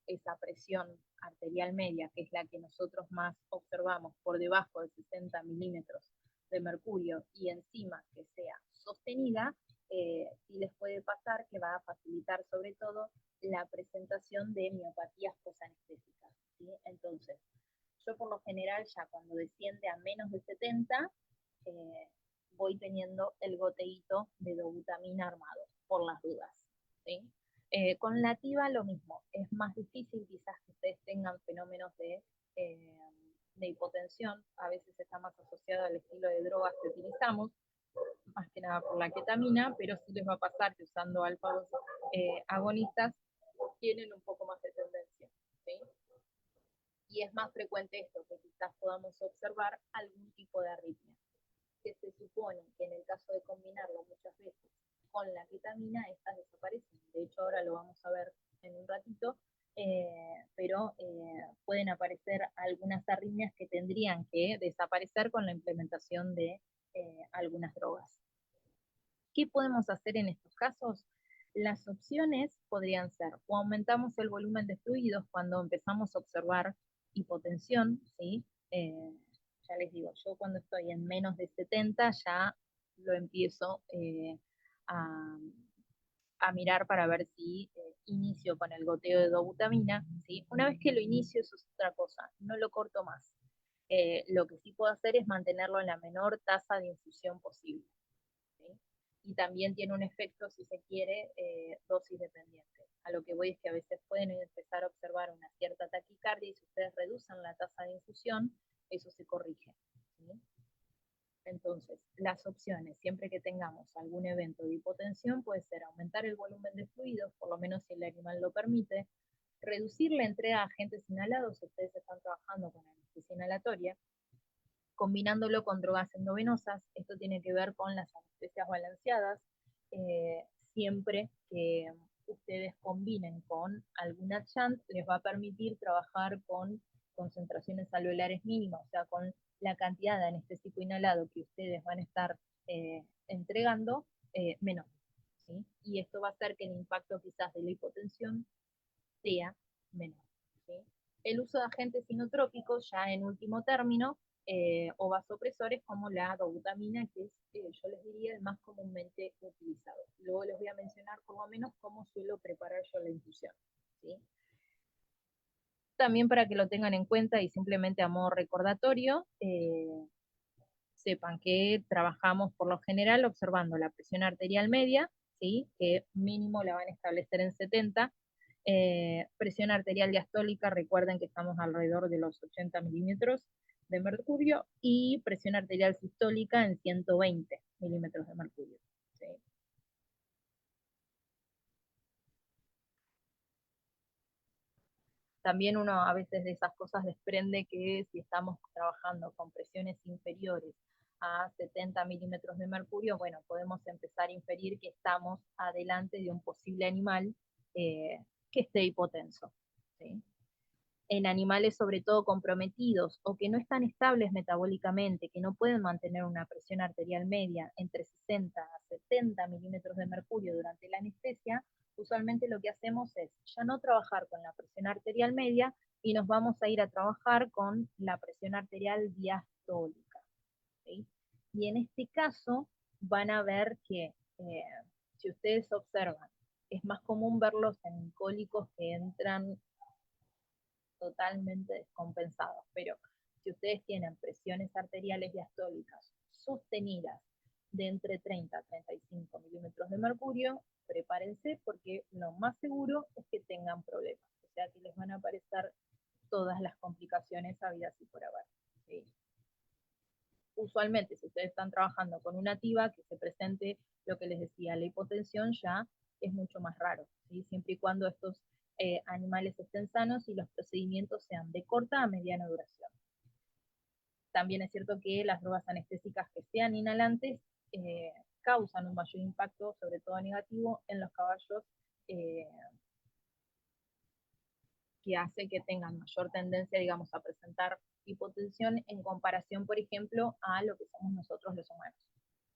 esa presión arterial media, que es la que nosotros más observamos por debajo de 60 milímetros de mercurio y encima que sea sostenida, sí les puede pasar que va a facilitar sobre todo la presentación de miopatías posanestésicas, ¿sí? Entonces, yo por lo general ya cuando desciende a menos de 70, eh, voy teniendo el goteíto de dobutamina armado, por las dudas, ¿sí? Con la TIVA lo mismo, es más difícil quizás que ustedes tengan fenómenos de hipotensión, a veces está más asociado al estilo de drogas que utilizamos, más que nada por la ketamina, pero sí les va a pasar que usando alfa-2 agonistas tienen un poco más de tendencia, ¿sí? Y es más frecuente esto, que quizás podamos observar algún tipo de arritmia, que se supone que en el caso de combinarlo muchas veces con la ketamina, estas desaparecen. De hecho, ahora lo vamos a ver en un ratito, pero pueden aparecer algunas arritmias que tendrían que desaparecer con la implementación de algunas drogas. ¿Qué podemos hacer en estos casos? Las opciones podrían ser o aumentamos el volumen de fluidos cuando empezamos a observar hipotensión, ¿sí? Ya les digo, yo cuando estoy en menos de 70 ya lo empiezo a, a, mirar para ver si inicio con el goteo de dobutamina, ¿sí? Una vez que lo inicio, eso es otra cosa, no lo corto más. Lo que sí puedo hacer es mantenerlo en la menor tasa de infusión posible, ¿sí? Y también tiene un efecto, si se quiere, dosis dependiente. A lo que voy es que a veces pueden empezar a observar una cierta taquicardia y si ustedes reducen la tasa de infusión, eso se corrige, ¿sí? Entonces, las opciones, siempre que tengamos algún evento de hipotensión, puede ser aumentar el volumen de fluidos, por lo menos si el animal lo permite, reducir la entrega de agentes inhalados, si ustedes están trabajando con anestesia inhalatoria, combinándolo con drogas endovenosas. Esto tiene que ver con las anestesias balanceadas. Siempre que ustedes combinen con algún adjunct, les va a permitir trabajar con concentraciones alveolares mínimas, o sea, con la cantidad de anestésico inhalado que ustedes van a estar entregando menor, ¿sí? Y esto va a hacer que el impacto quizás de la hipotensión sea menor, ¿sí? El uso de agentes sinotrópicos, ya en último término, o vasopresores como la dobutamina, que es, yo les diría, el más comúnmente utilizado. Luego les voy a mencionar por lo menos cómo suelo preparar yo la infusión, ¿sí? También para que lo tengan en cuenta y simplemente a modo recordatorio, sepan que trabajamos por lo general observando la presión arterial media, ¿sí? Que mínimo la van a establecer en 70. Presión arterial diastólica, recuerden que estamos alrededor de los 80 milímetros de mercurio, y presión arterial sistólica en 120 milímetros de mercurio, ¿sí? También uno a veces de esas cosas desprende que si estamos trabajando con presiones inferiores a 70 milímetros de mercurio, bueno, podemos empezar a inferir que estamos adelante de un posible animal que esté hipotenso, ¿sí? En animales sobre todo comprometidos o que no están estables metabólicamente, que no pueden mantener una presión arterial media entre 60 a 70 milímetros de mercurio durante la anestesia, usualmente lo que hacemos es ya no trabajar con la presión arterial media, y nos vamos a ir a trabajar con la presión arterial diastólica. ¿Sí? Y en este caso van a ver que, si ustedes observan, es más común verlos en cólicos que entran totalmente descompensados, pero si ustedes tienen presiones arteriales diastólicas sostenidas de entre 30 a 35 milímetros de mercurio, prepárense porque lo más seguro es que tengan problemas, o sea que les van a aparecer todas las complicaciones habidas y por haber. ¿Sí? Usualmente, si ustedes están trabajando con una TIVA, que se presente lo que les decía, la hipotensión ya es mucho más raro, ¿sí? Siempre y cuando estos animales estén sanos y los procedimientos sean de corta a mediana duración. También es cierto que las drogas anestésicas que sean inhalantes causan un mayor impacto, sobre todo negativo, en los caballos, eh, que hace que tengan mayor tendencia, digamos, a presentar hipotensión en comparación, por ejemplo, a lo que somos nosotros los humanos,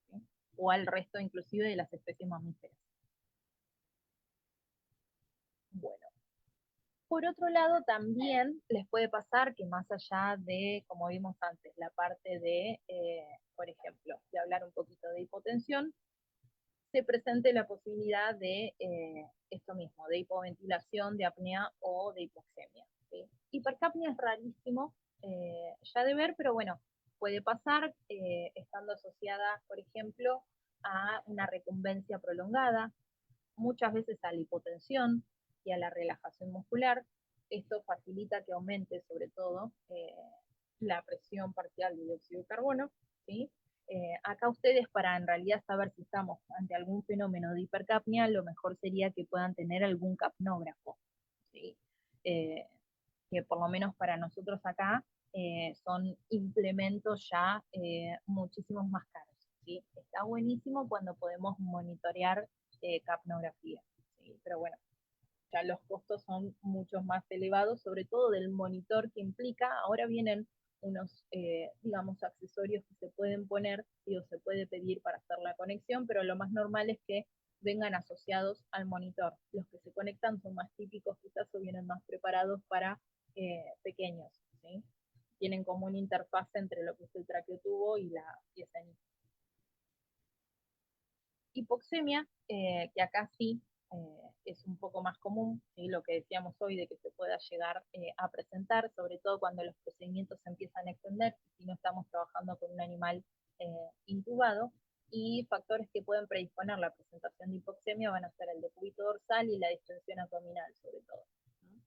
¿sí? O al resto inclusive de las especies mamíferas. Bueno, por otro lado, también les puede pasar que más allá de, como vimos antes, la parte de, por ejemplo, de hablar un poquito de hipotensión, se presente la posibilidad de esto mismo, de hipoventilación, de apnea o de hipoxemia. ¿Sí? Hipercapnia es rarísimo ya de ver, pero bueno, puede pasar estando asociada, por ejemplo, a una recumbencia prolongada, muchas veces a la hipotensión y a la relajación muscular. Esto facilita que aumente sobre todo la presión parcial de dióxido de carbono, ¿sí? Acá ustedes, para en realidad saber si estamos ante algún fenómeno de hipercapnia, lo mejor sería que puedan tener algún capnógrafo, ¿sí? Eh, que por lo menos para nosotros acá son implementos ya muchísimos más caros, ¿sí? Está buenísimo cuando podemos monitorear capnografía, ¿sí? Pero bueno, ya los costos son mucho más elevados, sobre todo del monitor que implica. Ahora vienen unos, digamos, accesorios que se pueden poner y o se puede pedir para hacer la conexión, pero lo más normal es que vengan asociados al monitor. Los que se conectan son más típicos quizás o vienen más preparados para pequeños, ¿sí? Tienen como una interfaz entre lo que es el traqueotubo y la pieza. Hipoxemia, que acá sí es un poco más común, ¿sí? Lo que decíamos hoy de que se pueda llegar a presentar, sobre todo cuando los procedimientos se empiezan a extender, si no estamos trabajando con un animal intubado, y factores que pueden predisponer la presentación de hipoxemia van a ser el decúbito dorsal y la distensión abdominal, sobre todo. ¿No?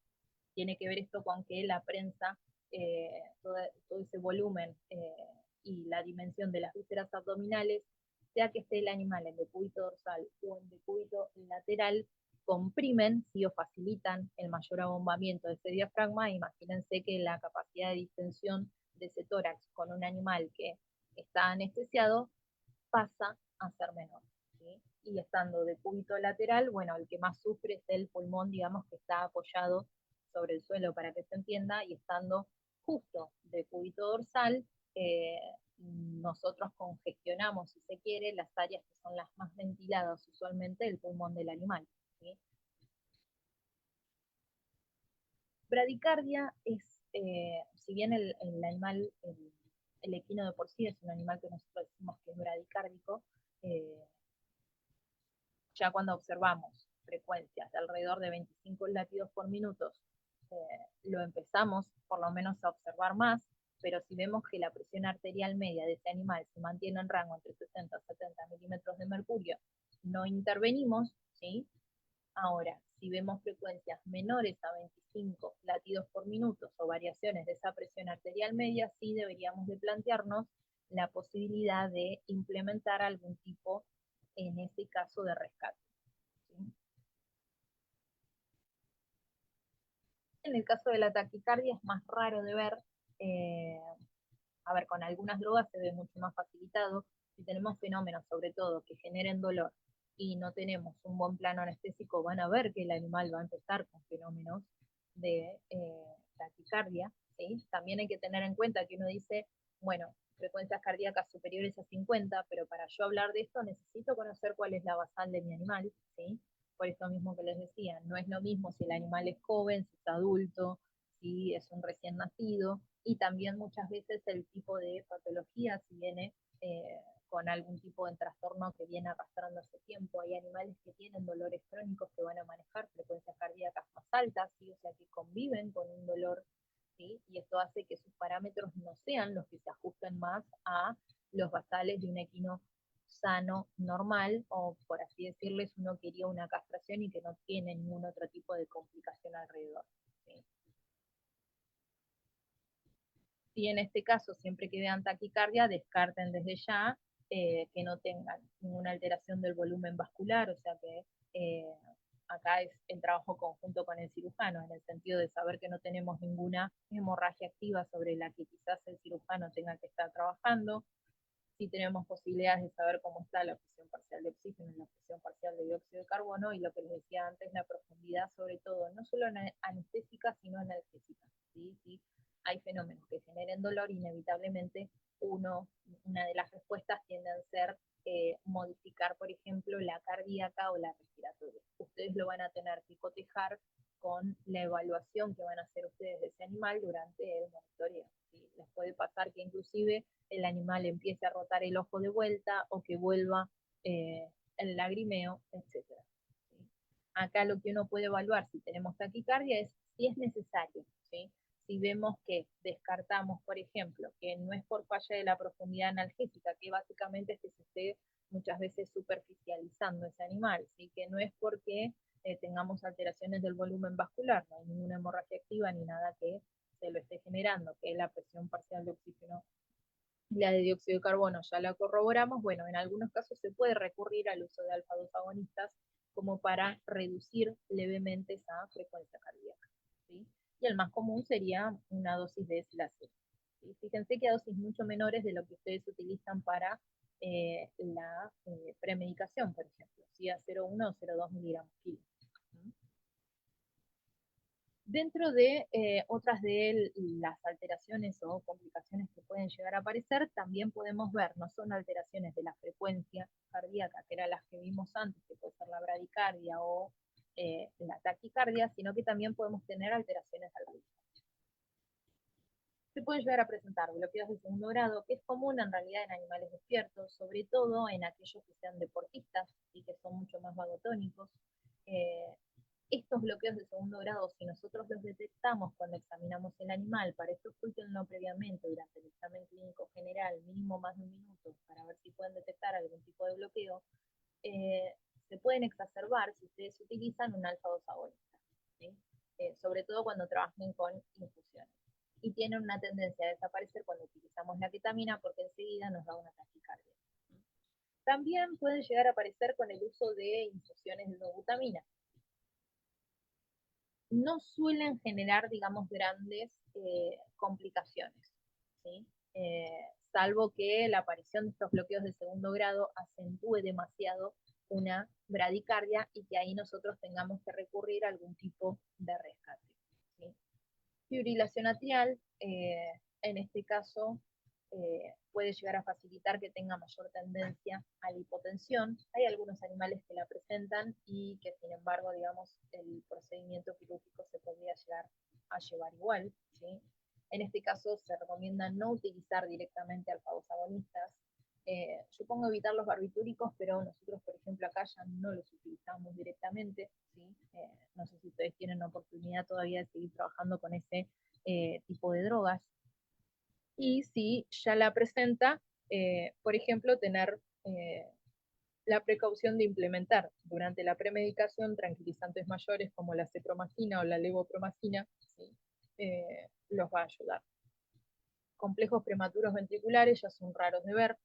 Tiene que ver esto con que la prensa, todo ese volumen y la dimensión de las vísceras abdominales, sea que esté el animal en decúbito dorsal o en decúbito lateral, comprimen, ¿sí? O facilitan el mayor abombamiento de ese diafragma. Imagínense que la capacidad de distensión de ese tórax con un animal que está anestesiado pasa a ser menor, ¿sí? Y estando de cúbito lateral, bueno, el que más sufre es el pulmón, digamos, que está apoyado sobre el suelo, para que se entienda, y estando justo de cúbito dorsal, nosotros congestionamos, si se quiere, las áreas que son las más ventiladas usualmente del pulmón del animal, ¿sí? Bradicardia es, si bien el animal, el equino de por sí es un animal que nosotros decimos que es bradicárdico, eh, ya cuando observamos frecuencias de alrededor de 25 latidos por minuto, lo empezamos por lo menos a observar más, pero si vemos que la presión arterial media de ese animal se mantiene en rango entre 60 y 70 milímetros de mercurio, no intervenimos, ¿sí? Ahora, si vemos frecuencias menores a 25 latidos por minuto o variaciones de esa presión arterial media, sí deberíamos de plantearnos la posibilidad de implementar algún tipo, en ese caso, de rescate, ¿sí? En el caso de la taquicardia es más raro de ver. eh, a ver, con algunas drogas se ve mucho más facilitado. Si tenemos fenómenos, sobre todo, que generen dolor y no tenemos un buen plano anestésico, van a ver que el animal va a empezar con fenómenos de taquicardia, ¿sí? También hay que tener en cuenta que uno dice, bueno, frecuencias cardíacas superiores a 50, pero para yo hablar de esto necesito conocer cuál es la basal de mi animal, ¿sí? Por esto mismo que les decía, no es lo mismo si el animal es joven, si es adulto, si es un recién nacido, y también muchas veces el tipo de patología, si viene con algún tipo de trastorno que viene arrastrando hace tiempo. Hay animales que tienen dolores crónicos que van a manejar frecuencias cardíacas más altas, ¿sí? O sea, que conviven con un dolor, ¿sí? Y esto hace que sus parámetros no sean los que se ajusten más a los basales de un equino sano, normal, o por así decirles, uno quería una castración y que no tiene ningún otro tipo de complicación alrededor. ¿Sí? Si en este caso siempre que vean taquicardia, descarten desde ya que no tengan ninguna alteración del volumen vascular, o sea que acá es el trabajo conjunto con el cirujano, en el sentido de saber que no tenemos ninguna hemorragia activa sobre la que quizás el cirujano tenga que estar trabajando. Si tenemos posibilidades de saber cómo está la presión parcial de oxígeno y la presión parcial de dióxido de carbono, y lo que les decía antes, la profundidad sobre todo, no solo anestésica, sino analgésica. ¿Sí? ¿Sí? Hay fenómenos que generen dolor, inevitablemente una de las respuestas tiende a ser modificar, por ejemplo, la cardíaca o la respiratoria. Ustedes lo van a tener que cotejar con la evaluación que van a hacer ustedes de ese animal durante el monitoreo. ¿Sí? Les puede pasar que inclusive el animal empiece a rotar el ojo de vuelta o que vuelva el lagrimeo, etc. ¿Sí? Acá lo que uno puede evaluar si tenemos taquicardia es si es necesario. ¿Sí? Si vemos que descartamos, por ejemplo, que no es por falla de la profundidad analgésica, que básicamente es que se esté muchas veces superficializando ese animal, ¿sí? Que no es porque tengamos alteraciones del volumen vascular, no hay ninguna hemorragia activa ni nada que se lo esté generando, que la presión parcial de oxígeno y la de dióxido de carbono ya la corroboramos. Bueno, en algunos casos se puede recurrir al uso de alfa-2 agonistas como para reducir levemente esa frecuencia cardíaca. ¿Sí? Y el más común sería una dosis de silacero. ¿Sí? Fíjense que a dosis mucho menores de lo que ustedes utilizan para la premedicación, por ejemplo, ¿sí? A 0,1 o 0,2 miligramos kilo. Dentro de otras de las alteraciones o complicaciones que pueden llegar a aparecer, también podemos ver, no son alteraciones de la frecuencia cardíaca, que eran las que vimos antes, que puede ser la bradicardia o la taquicardia, sino que también podemos tener alteraciones al ritmo. Se pueden llegar a presentar bloqueos de segundo grado, que es común en realidad en animales despiertos, sobre todo en aquellos que sean deportistas y que son mucho más vagotónicos. Estos bloqueos de segundo grado, si nosotros los detectamos cuando examinamos el animal, para esto escúchenlo previamente durante el examen clínico general, mínimo más de un minuto, para ver si pueden detectar algún tipo de bloqueo, se pueden exacerbar si ustedes utilizan un alfa-2 agonista, ¿sí? Sobre todo cuando trabajen con infusiones. Y tienen una tendencia a desaparecer cuando utilizamos la ketamina porque enseguida nos da una taquicardia. También pueden llegar a aparecer con el uso de infusiones de dobutamina. No suelen generar, digamos, grandes complicaciones, ¿sí? Salvo que la aparición de estos bloqueos de segundo grado acentúe demasiado una bradicardia y que ahí nosotros tengamos que recurrir a algún tipo de rescate. ¿Sí? Fibrilación atrial, en este caso, puede llegar a facilitar que tenga mayor tendencia a la hipotensión. Hay algunos animales que la presentan y que, sin embargo, digamos, el procedimiento quirúrgico se podría llegar a llevar igual. ¿Sí? En este caso, se recomienda no utilizar directamente alfa-2 agonistas. Yo pongo evitar los barbitúricos, pero nosotros, por ejemplo, acá ya no los utilizamos directamente. ¿Sí? No sé si ustedes tienen la oportunidad todavía de seguir trabajando con ese tipo de drogas. Y si ya la presenta, por ejemplo, tener la precaución de implementar durante la premedicación tranquilizantes mayores como la cepromacina o la levopromacina, ¿sí? Los va a ayudar. Complejos prematuros ventriculares ya son raros de ver.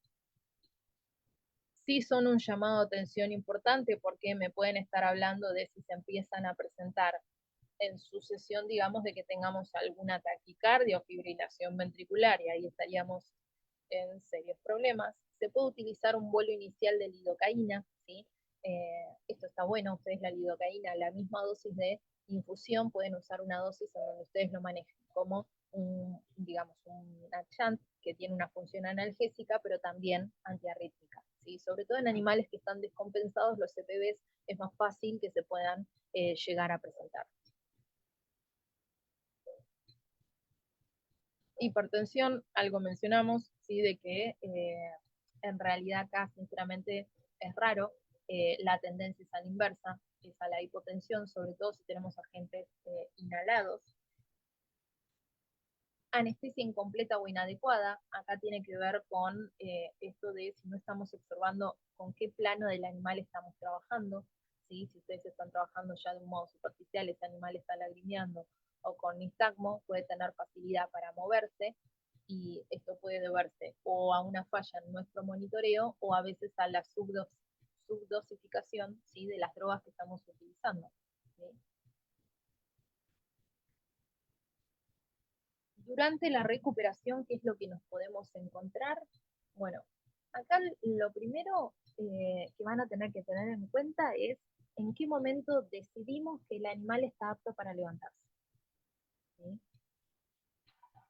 Sí son un llamado de atención importante porque me pueden estar hablando de si se empiezan a presentar en sucesión, digamos, de que tengamos alguna taquicardia o fibrilación ventricular, y ahí estaríamos en serios problemas. Se puede utilizar un vuelo inicial de lidocaína, ¿sí? Esto está bueno, ustedes la lidocaína, la misma dosis de infusión, pueden usar una dosis en donde ustedes lo manejen como digamos, una chant que tiene una función analgésica, pero también antiarrítmica. ¿Sí? Sobre todo en animales que están descompensados, los CPBs es más fácil que se puedan llegar a presentar. Hipertensión, algo mencionamos, ¿sí? De que en realidad acá sinceramente es raro, la tendencia es a la inversa, es a la hipotensión, sobre todo si tenemos agentes inhalados. Anestesia incompleta o inadecuada, acá tiene que ver con esto de si no estamos observando con qué plano del animal estamos trabajando, ¿sí? Si ustedes están trabajando ya de un modo superficial, ese animal está lagrimeando o con nistagmo, puede tener facilidad para moverse, y esto puede deberse o a una falla en nuestro monitoreo o a veces a la subdosificación, ¿sí? De las drogas que estamos utilizando, ¿sí? Durante la recuperación, ¿qué es lo que nos podemos encontrar? Bueno, acá lo primero que van a tener que tener en cuenta es en qué momento decidimos que el animal está apto para levantarse, ¿sí?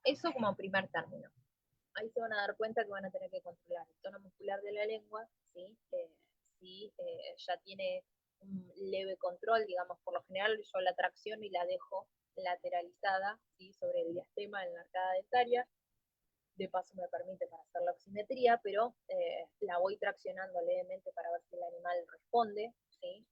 Eso como primer término. Ahí se van a dar cuenta que van a tener que controlar el tono muscular de la lengua, ¿sí? Si ya tiene un leve control, digamos, por lo general yo la tracción y la dejo lateralizada, ¿sí? Sobre el diastema en la arcada dentaria, de paso me permite para hacer la oximetría, pero la voy traccionando levemente para ver si el animal responde, ¿sí?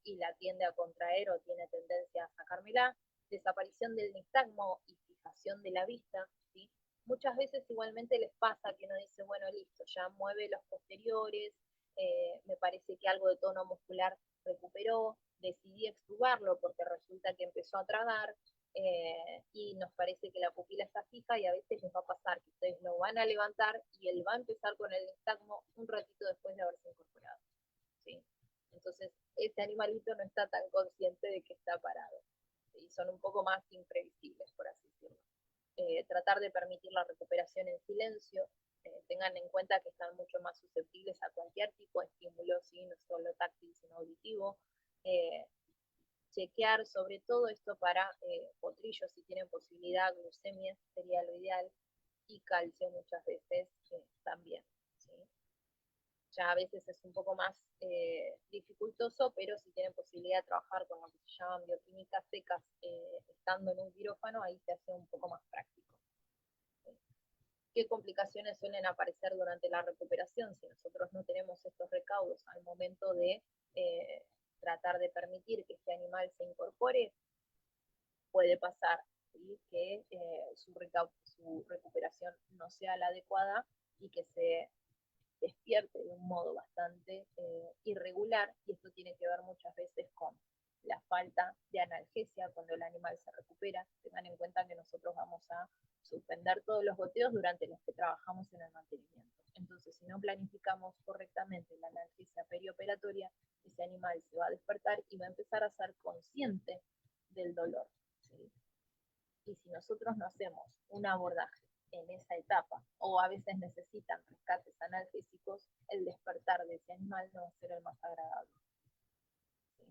Y la tiende a contraer o tiene tendencia a sacármela. Desaparición del nistagmo y fijación de la vista, ¿sí? Muchas veces igualmente les pasa que uno dice, bueno, listo, ya mueve los posteriores, me parece que algo de tono muscular recuperó, decidí extubarlo porque resulta que empezó a tragar, y nos parece que la pupila está fija, y a veces les va a pasar que ustedes lo van a levantar y él va a empezar con el nistagmo un ratito después de haberse incorporado, ¿sí? Entonces, ese animalito no está tan consciente de que está parado, y son un poco más imprevisibles, por así decirlo. Tratar de permitir la recuperación en silencio, tengan en cuenta que están mucho más susceptibles a cualquier tipo de estímulo, ¿sí? No solo táctil, sino auditivo. Eh, Chequear sobre todo esto para potrillos, si tienen posibilidad, glucemia sería lo ideal, y calcio muchas veces también, ¿sí? Ya a veces es un poco más dificultoso, pero si tienen posibilidad de trabajar con lo que se llaman bioquímicas secas, estando en un quirófano, ahí se hace un poco más práctico. ¿Qué complicaciones suelen aparecer durante la recuperación si nosotros no tenemos estos recaudos al momento de tratar de permitir que este animal se incorpore? Puede pasar, ¿sí? Que su recuperación no sea la adecuada y que se despierte de un modo bastante irregular, y esto tiene que ver muchas veces con la falta de analgesia cuando el animal se recupera. Tengan en cuenta que nosotros vamos a suspender todos los goteos durante los que trabajamos en el mantenimiento. Entonces, si no planificamos correctamente la analgesia perioperatoria, ese animal se va a despertar y va a empezar a ser consciente del dolor, ¿sí? Y si nosotros no hacemos un abordaje en esa etapa, o a veces necesitan rescates analgésicos, el despertar de ese animal no va a ser el más agradable, ¿sí?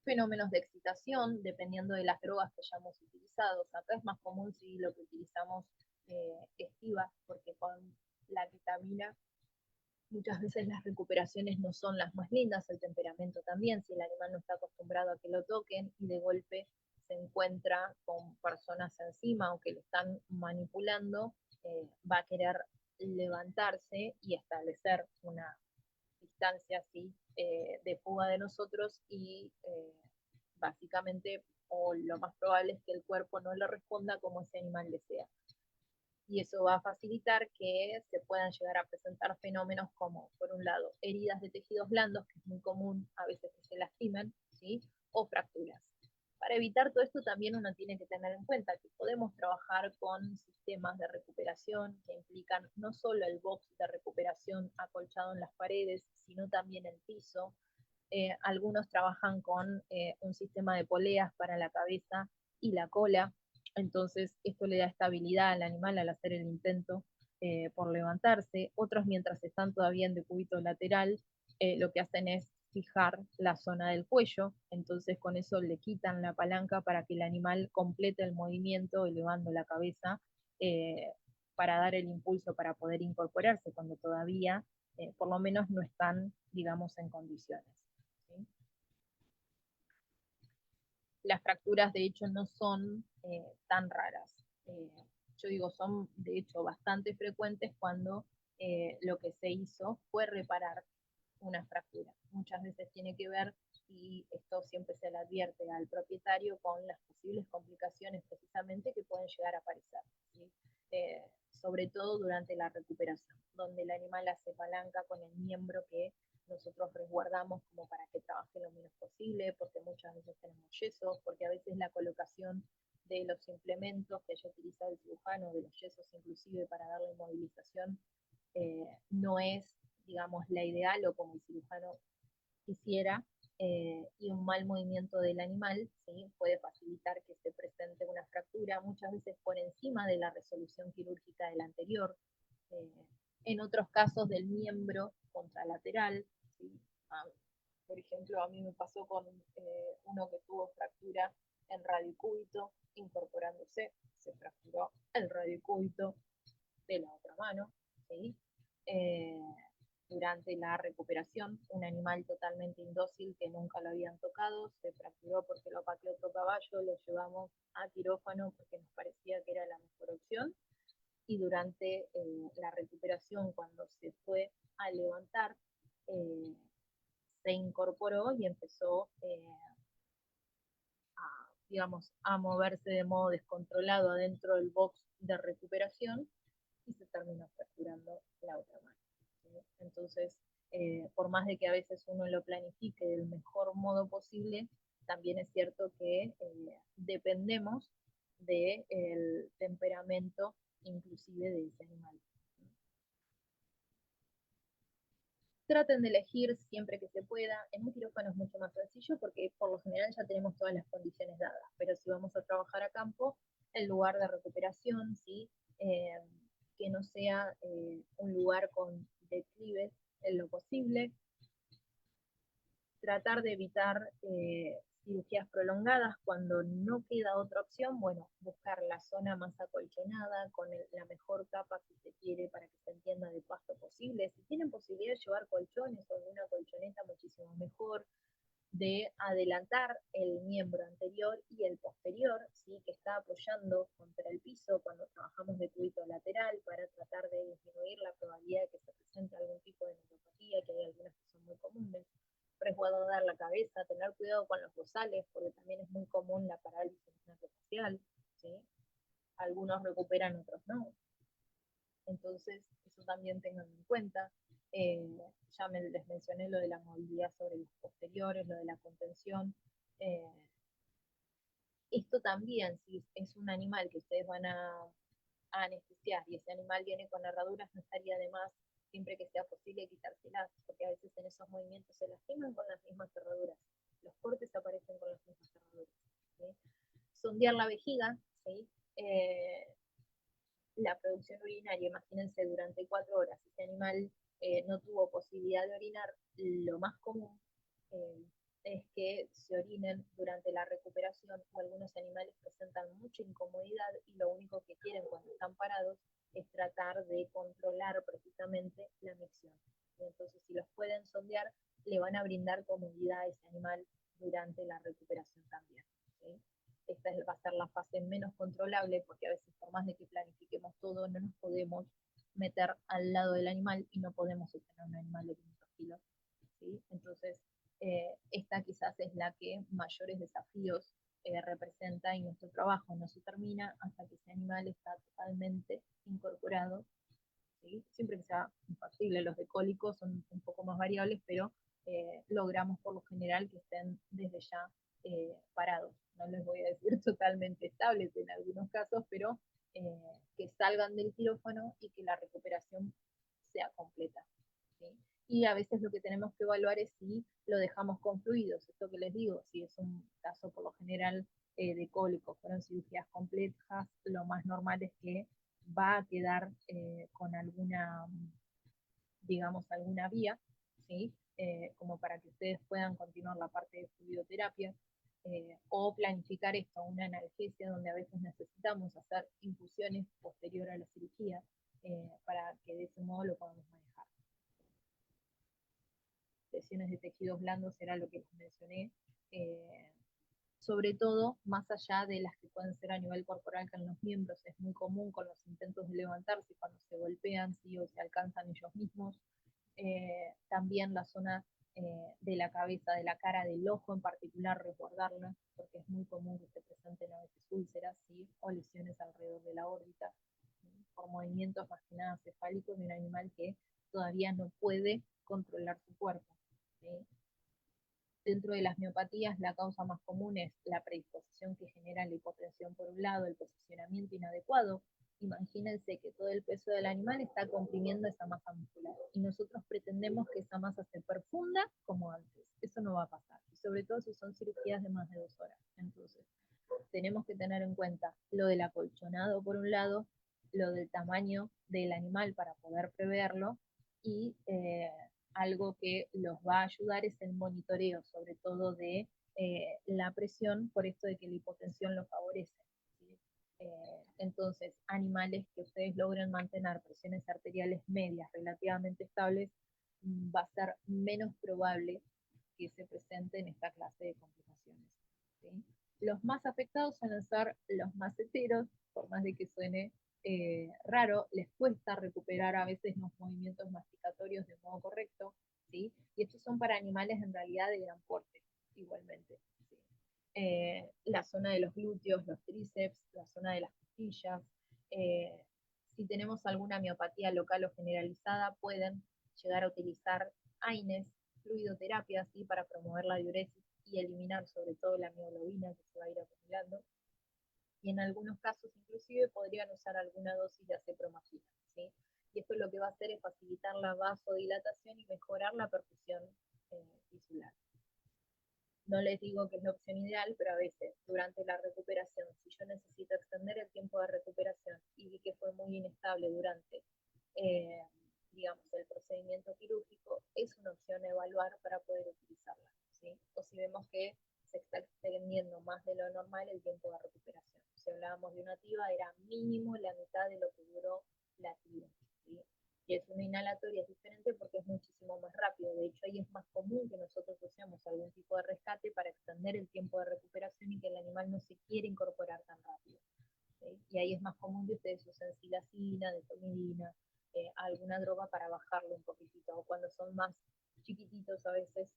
Fenómenos de excitación, dependiendo de las drogas que hayamos utilizado. Acá es más común si lo que utilizamos estiva, porque con la ketamina muchas veces las recuperaciones no son las más lindas, el temperamento también, si el animal no está acostumbrado a que lo toquen y de golpe se encuentra con personas encima o que lo están manipulando, va a querer levantarse y establecer una distancia así de fuga de nosotros, y básicamente, o lo más probable es que el cuerpo no le responda como ese animal desea, y eso va a facilitar que se puedan llegar a presentar fenómenos como, por un lado, heridas de tejidos blandos, que es muy común a veces que se lastimen, ¿sí? O fracturas. Para evitar todo esto también uno tiene que tener en cuenta que podemos trabajar con sistemas de recuperación que implican no solo el box de recuperación acolchado en las paredes, sino también el piso. Algunos trabajan con un sistema de poleas para la cabeza y la cola, entonces esto le da estabilidad al animal al hacer el intento por levantarse. Otros, mientras están todavía en decúbito lateral, lo que hacen es fijar la zona del cuello, entonces con eso le quitan la palanca para que el animal complete el movimiento elevando la cabeza, para dar el impulso para poder incorporarse cuando todavía por lo menos no están, digamos, en condiciones, ¿sí? Las fracturas de hecho no son tan raras. yo digo, son de hecho bastante frecuentes cuando lo que se hizo fue reparar una fractura. Muchas veces tiene que ver, y esto siempre se le advierte al propietario, con las posibles complicaciones precisamente que pueden llegar a aparecer, ¿sí? Sobre todo durante la recuperación, donde el animal hace palanca con el miembro que nosotros resguardamos como para que trabaje lo menos posible, porque muchas veces tenemos yesos, porque a veces la colocación de los implementos que haya utilizado el cirujano, de los yesos inclusive para darle movilización, no es, digamos, la ideal o como el cirujano quisiera, y un mal movimiento del animal, ¿sí? Puede facilitar que se presente una fractura, muchas veces por encima de la resolución quirúrgica del anterior, eh, en otros casos del miembro contralateral, ¿sí? Ah, por ejemplo, a mí me pasó con uno que tuvo fractura en radiocúbito, incorporándose, se fracturó el radiocúbito de la otra mano, ¿sí? Eh, durante la recuperación, un animal totalmente indócil que nunca lo habían tocado, se fracturó porque lo pateó otro caballo, lo llevamos a quirófano porque nos parecía que era la mejor opción, y durante la recuperación, cuando se fue a levantar, eh, se incorporó y empezó digamos, a moverse de modo descontrolado adentro del box de recuperación y se terminó fracturando la otra mano, ¿sí? Entonces, por más de que a veces uno lo planifique del mejor modo posible, también es cierto que dependemos del temperamento inclusive de ese animal. Traten de elegir siempre que se pueda. En un quirófano es mucho más sencillo porque por lo general ya tenemos todas las condiciones dadas, pero si vamos a trabajar a campo, el lugar de recuperación, ¿sí? Eh, que no sea un lugar con declives en lo posible, tratar de evitar cirugías prolongadas cuando no queda otra opción, bueno, buscar la zona más acolchonada, con la mejor capa si se quiere para que se entienda de pasto posible. Si tienen posibilidad de llevar colchones o alguna colchoneta, muchísimo mejor, de adelantar el miembro anterior y el posterior, ¿sí? Que está apoyando contra el piso cuando trabajamos de cúbito lateral para tratar de disminuir la probabilidad de que se presente algún tipo de neuropatía, que hay algunas que son muy comunes. Resguardar la cabeza, tener cuidado con los rosales, porque también es muy común la parálisis nerviofacial, ¿sí? Algunos recuperan, otros no. Entonces, eso también tengan en cuenta. Eh, ya les mencioné lo de la movilidad sobre los posteriores, lo de la contención. Eh, esto también, si es un animal que ustedes van a anestesiar y ese animal viene con herraduras, no estaría de más, siempre que sea posible, quitárselas, porque a veces en esos movimientos se lastiman con las mismas herraduras. Los cortes aparecen con las mismas herraduras, ¿sí? Sondear la vejiga, ¿sí? La producción urinaria, imagínense, durante 4 horas, si ese animal no tuvo posibilidad de orinar, lo más común eh, es que se orinen durante la recuperación, o algunos animales presentan mucha incomodidad y lo único que quieren cuando están parados es tratar de controlar precisamente la micción. Y entonces, si los pueden sondear, le van a brindar comodidad a ese animal durante la recuperación también, ¿sí? Esta va a ser la fase menos controlable, porque a veces por más de que planifiquemos todo, no nos podemos meter al lado del animal y no podemos sostener un animal de 500 kilos, ¿sí? Entonces, esta quizás es la que mayores desafíos representa, y nuestro trabajo no se termina hasta que ese animal está totalmente incorporado, ¿sí? Siempre que sea factible. Los de cólicos son un poco más variables, pero logramos por lo general que estén desde ya parados. No les voy a decir totalmente estables en algunos casos, pero que salgan del quirófano y que la recuperación sea completa, ¿sí? Y a veces lo que tenemos que evaluar es si lo dejamos con fluidos. Esto que les digo, si es un caso por lo general de cólicos, fueron cirugías complejas, lo más normal es que va a quedar con alguna, digamos, alguna vía, ¿sí? Como para que ustedes puedan continuar la parte de fluidoterapia, o planificar esto, una analgesia donde a veces necesitamos hacer infusiones posterior a la cirugía, para que de ese modo lo podamos manejar. Lesiones de tejidos blandos era lo que les mencioné. sobre todo más allá de las que pueden ser a nivel corporal, que en los miembros es muy común con los intentos de levantarse cuando se golpean, ¿sí? O se alcanzan ellos mismos. También la zona de la cabeza, de la cara, del ojo en particular, resguardarla, porque es muy común que se presenten a veces úlceras, ¿sí? O lesiones alrededor de la órbita, ¿sí? Por movimientos más que nada cefálicos de un animal que todavía no puede controlar su cuerpo, ¿sí? Dentro de las miopatías, la causa más común es la predisposición que genera la hipotensión por un lado, el posicionamiento inadecuado. Imagínense que todo el peso del animal está comprimiendo esa masa muscular y nosotros pretendemos que esa masa se perfunda como antes. Eso no va a pasar, y sobre todo si son cirugías de más de 2 horas. Entonces, tenemos que tener en cuenta lo del acolchonado por un lado, lo del tamaño del animal para poder preverlo y algo que los va a ayudar es el monitoreo, sobre todo de la presión, por esto de que la hipotensión lo favorece. ¿Sí? Entonces, animales que ustedes logren mantener presiones arteriales medias relativamente estables, va a ser menos probable que se presenten esta clase de complicaciones. ¿Sí? Los más afectados suelen ser los maceteros, por más de que suene raro, les cuesta recuperar a veces los movimientos masticatorios de modo correcto, ¿sí? Y estos son para animales en realidad de gran porte, igualmente. ¿Sí? La zona de los glúteos, los tríceps, la zona de las costillas. Si tenemos alguna miopatía local o generalizada, pueden llegar a utilizar AINES, fluidoterapia, ¿sí? Para promover la diuresis y eliminar sobre todo la mioglobina que se va a ir acumulando. Y en algunos casos inclusive podrían usar alguna dosis de acepromagina, ¿sí? Y esto lo que va a hacer es facilitar la vasodilatación y mejorar la perfusión tisular. No les digo que es la opción ideal, pero a veces durante la recuperación, si yo necesito extender el tiempo de recuperación y vi que fue muy inestable durante, eh, digamos, el procedimiento quirúrgico, es una opción a evaluar para poder utilizarla, ¿sí? O si vemos que se está extendiendo más de lo normal el tiempo de recuperación. Si hablábamos de una TIVA, era mínimo la mitad de lo que duró la TIVA, ¿sí? Y es una inhalatoria, es diferente porque es muchísimo más rápido. De hecho, ahí es más común que nosotros usemos algún tipo de rescate para extender el tiempo de recuperación y que el animal no se quiera incorporar tan rápido. ¿Sí? Y ahí es más común que ustedes usen silacina, detomidina, alguna droga para bajarlo un poquitito. O cuando son más chiquititos, a veces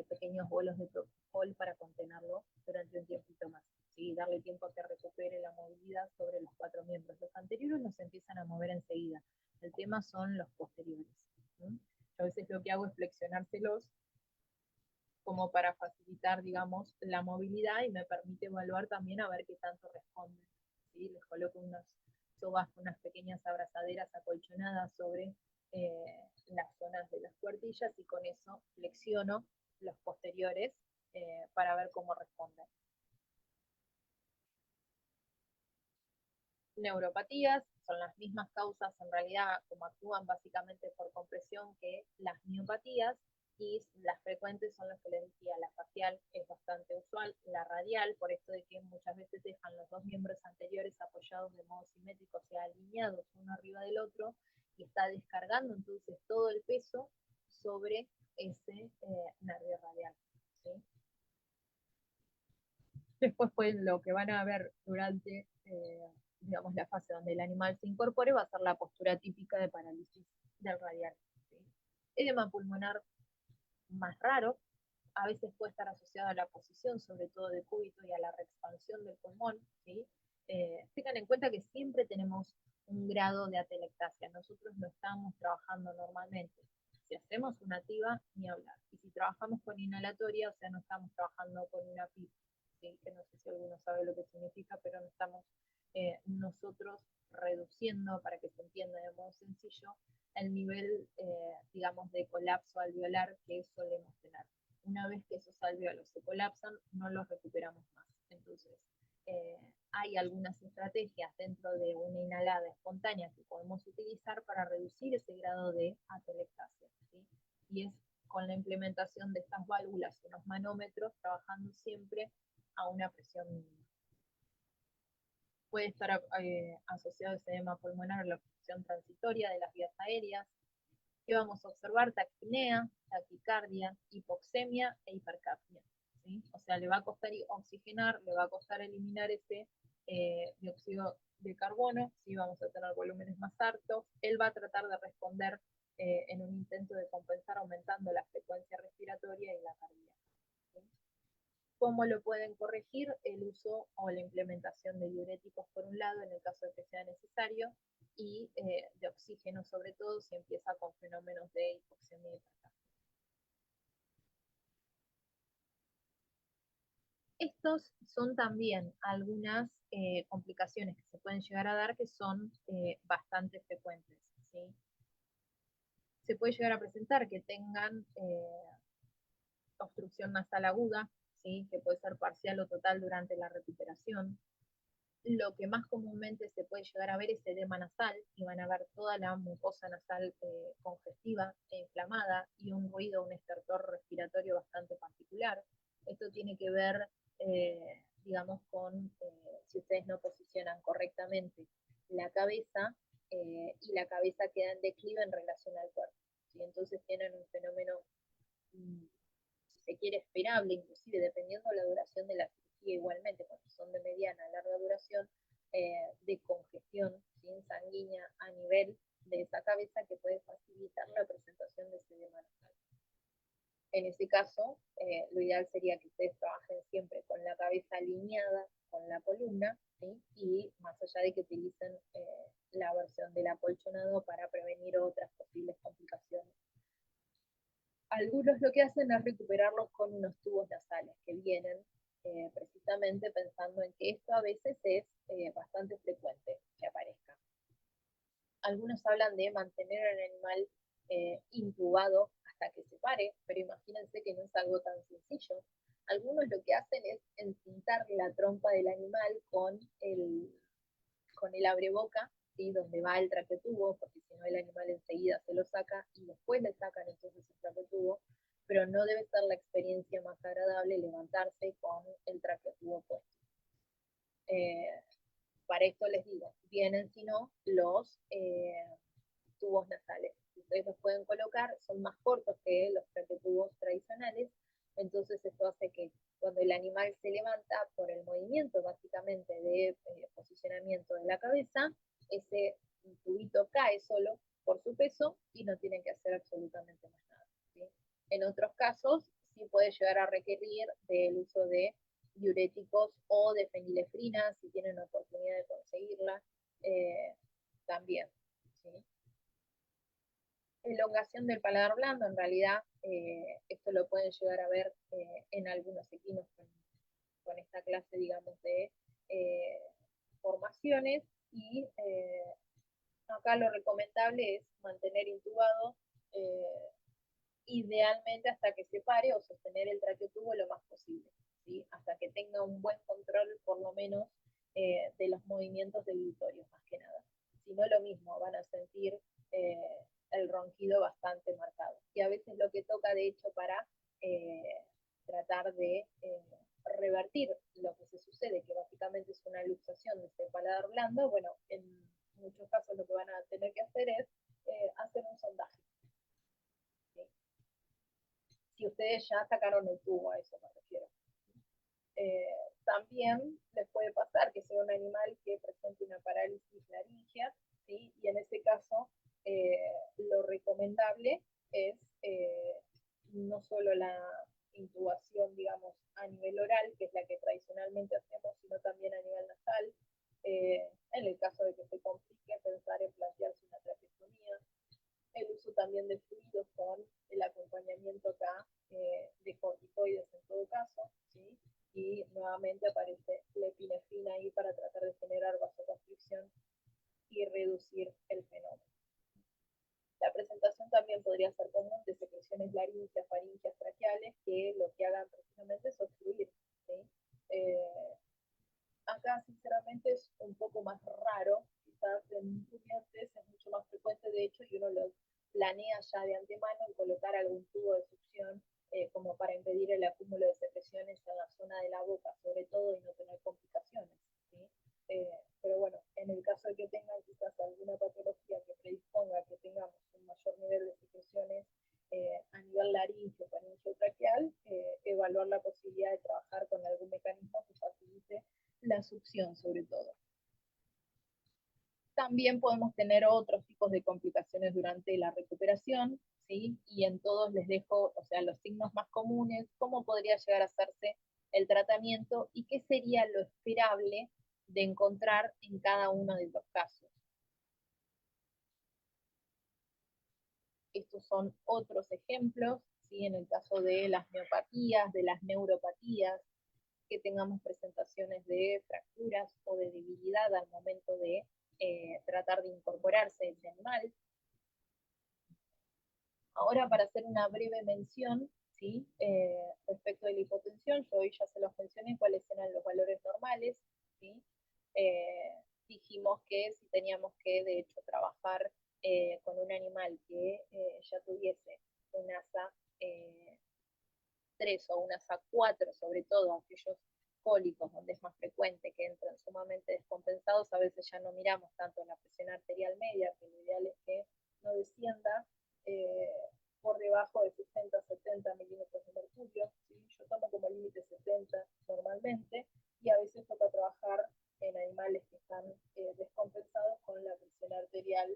pequeños bolos de propofol para contenerlo durante un tiempito más. ¿Sí? Darle tiempo a que recupere la movilidad sobre los 4 miembros. Los anteriores los empiezan a mover enseguida. El tema son los posteriores. ¿Sí? Yo a veces lo que hago es flexionárselos como para facilitar, digamos, la movilidad y me permite evaluar también a ver qué tanto responden. ¿Sí? Les coloco unas sogas con unas pequeñas abrazaderas acolchonadas sobre las zonas de las cuartillas y con eso flexiono los posteriores para ver cómo responden. Neuropatías son las mismas causas en realidad como actúan básicamente por compresión que las miopatías, y las frecuentes son las que les decía, la facial es bastante usual, la radial, por esto de que muchas veces dejan los dos miembros anteriores apoyados de modo simétrico, o sea, alineados uno arriba del otro, y está descargando entonces todo el peso sobre ese nervio radial. ¿Sí? Después, pues, lo que van a ver durante digamos, la fase donde el animal se incorpore va a ser la postura típica de parálisis del radial. ¿Sí? Edema pulmonar más raro, a veces puede estar asociado a la posición, sobre todo de cúbito, y a la reexpansión del pulmón. ¿Sí? Tengan en cuenta que siempre tenemos un grado de atelectasia, nosotros no estamos trabajando normalmente. Si hacemos una TIVA, ni hablar. Y si trabajamos con inhalatoria, o sea, no estamos trabajando con una PIP, ¿sí? Que no sé si alguno sabe lo que significa, pero no estamos nosotros reduciendo, para que se entienda de modo sencillo, el nivel, digamos, de colapso alveolar que solemos tener. Una vez que esos alveolos se colapsan, no los recuperamos más. Entonces, hay algunas estrategias dentro de una inhalada espontánea que podemos utilizar para reducir ese grado de atelectasia, ¿sí? Y es con la implementación de estas válvulas y unos manómetros, trabajando siempre a una presión mínima. Puede estar asociado a ese edema pulmonar a la obstrucción transitoria de las vías aéreas, que vamos a observar taquipnea, taquicardia, hipoxemia e hipercapnia. ¿sí? O sea, le va a costar oxigenar, le va a costar eliminar ese dióxido de carbono, ¿sí? Vamos a tener volúmenes más altos. Él va a tratar de responder en un intento de compensar aumentando la frecuencia respiratoria y la cardíaca. ¿Sí? ¿Cómo lo pueden corregir? El uso o la implementación de diuréticos por un lado, en el caso de que sea necesario, y de oxígeno sobre todo si empieza con fenómenos de hipoxemia y hipercapnia. Estos son también algunas complicaciones que se pueden llegar a dar que son bastante frecuentes, ¿sí? Se puede llegar a presentar que tengan obstrucción nasal aguda, ¿sí? Que puede ser parcial o total durante la recuperación. Lo que más comúnmente se puede llegar a ver es edema nasal, y van a ver toda la mucosa nasal congestiva e inflamada y un ruido, un estertor respiratorio bastante particular. Esto tiene que ver, digamos, con si ustedes no posicionan correctamente la cabeza y la cabeza queda en declive en relación al cuerpo. ¿Sí? Entonces tienen un fenómeno, si se quiere, esperable, inclusive dependiendo de la duración de la cirugía, igualmente, cuando son de mediana a larga duración, de congestión, ¿sí? Sanguínea a nivel de esa cabeza, que puede facilitar la presentación de ese edema nasal. En ese caso, lo ideal sería que ustedes trabajen siempre con la cabeza alineada con la columna, ¿sí? Y más allá de que utilicen la versión del acolchonado para prevenir otras posibles complicaciones. Algunos lo que hacen es recuperarlos con unos tubos nasales que vienen precisamente pensando en que esto a veces es bastante frecuente que aparezca. Algunos hablan de mantener al animal intubado hasta que se pare, pero imagínense que no es algo tan sencillo. Algunos lo que hacen es encintar la trompa del animal con el abreboca, ¿sí? Donde va el traquetubo, porque si no el animal enseguida se lo saca y después le sacan entonces el traquetubo, pero no debe ser la experiencia más agradable levantarse con el traquetubo puesto. Para esto les digo, vienen si no los tubos nasales. Ustedes los pueden colocar, son más cortos que los traquetubos tradicionales, entonces esto hace que cuando el animal se levanta por el movimiento básicamente de posicionamiento de la cabeza, ese tubito cae solo por su peso y no tienen que hacer absolutamente más nada, ¿sí? En otros casos sí puede llegar a requerir del uso de diuréticos o de fenilefrina si tienen oportunidad de conseguirla también, ¿sí? Elongación del paladar blando, en realidad esto lo pueden llegar a ver en algunos equinos con esta clase, digamos, de formaciones, y acá lo recomendable es mantener intubado idealmente hasta que se pare, o sostener el traqueotubo lo más posible, ¿sí? Hasta que tenga un buen control, por lo menos, de los movimientos debitorios, más que nada. Si no, lo mismo, van a sentir el ronquido bastante marcado. Y a veces lo que toca, de hecho, para tratar de revertir lo que se sucede, que básicamente es una luxación de este paladar blando, bueno, en muchos casos lo que van a tener que hacer es hacer un sondaje. ¿Sí? Si ustedes ya sacaron el tubo, a eso me refiero. También les puede pasar que sea un animal que presente una parálisis laringea, ¿sí? Y en ese caso lo recomendable es no solo la intubación, digamos, a nivel oral, que es la que tradicionalmente hacemos, sino también a nivel nasal. En el caso de que se complique, pensar en plantearse una traqueostomía. El uso también de fluidos con el acompañamiento acá de corticoides en todo caso, ¿sí? Y nuevamente aparece la epinefrina ahí para tratar de generar vasoconstricción y reducir el fenómeno. La presentación también podría ser común de secreciones laringeas, faringeas, traqueales, que lo que hagan precisamente es obstruir, ¿sí? Acá sinceramente es un poco más raro, quizás en estudiantes es mucho más frecuente, de hecho, y uno lo planea ya de antemano en colocar algún tubo de succión como para impedir el acúmulo de secreciones en la zona de la boca, sobre todo, y no tener complicaciones, ¿sí? Pero bueno, en el caso de que tengan quizás alguna patología que predisponga a que tengamos un mayor nivel de secreciones a nivel laríngeo, faríngeo traqueal, evaluar la posibilidad de hipotensión sobre todo. También podemos tener otros tipos de complicaciones durante la recuperación, ¿sí? Y en todos les dejo, o sea, los signos más comunes, cómo podría llegar a hacerse el tratamiento y qué sería lo esperable de encontrar en cada uno de los casos. Estos son otros ejemplos, ¿sí? En el caso de las miopatías, de las neuropatías, que tengamos presentaciones de fracturas o de debilidad al momento de tratar de incorporarse ese animal. Ahora, para hacer una breve mención, ¿sí? Respecto de la hipotensión, yo hoy ya se los mencioné cuáles eran los valores normales, ¿sí? Dijimos que si teníamos que, de hecho, trabajar con un animal que ya tuviese un ASA 3 o un ASA 4, sobre todo aquellos cólicos donde es más frecuente que entran sumamente descompensados, a veces ya no miramos tanto la presión arterial media, que lo ideal es que no descienda eh, por debajo de 60-70 milímetros de mercurio. ¿Sí? Yo tomo como límite 70 normalmente, y a veces toca trabajar en animales que están descompensados con la presión arterial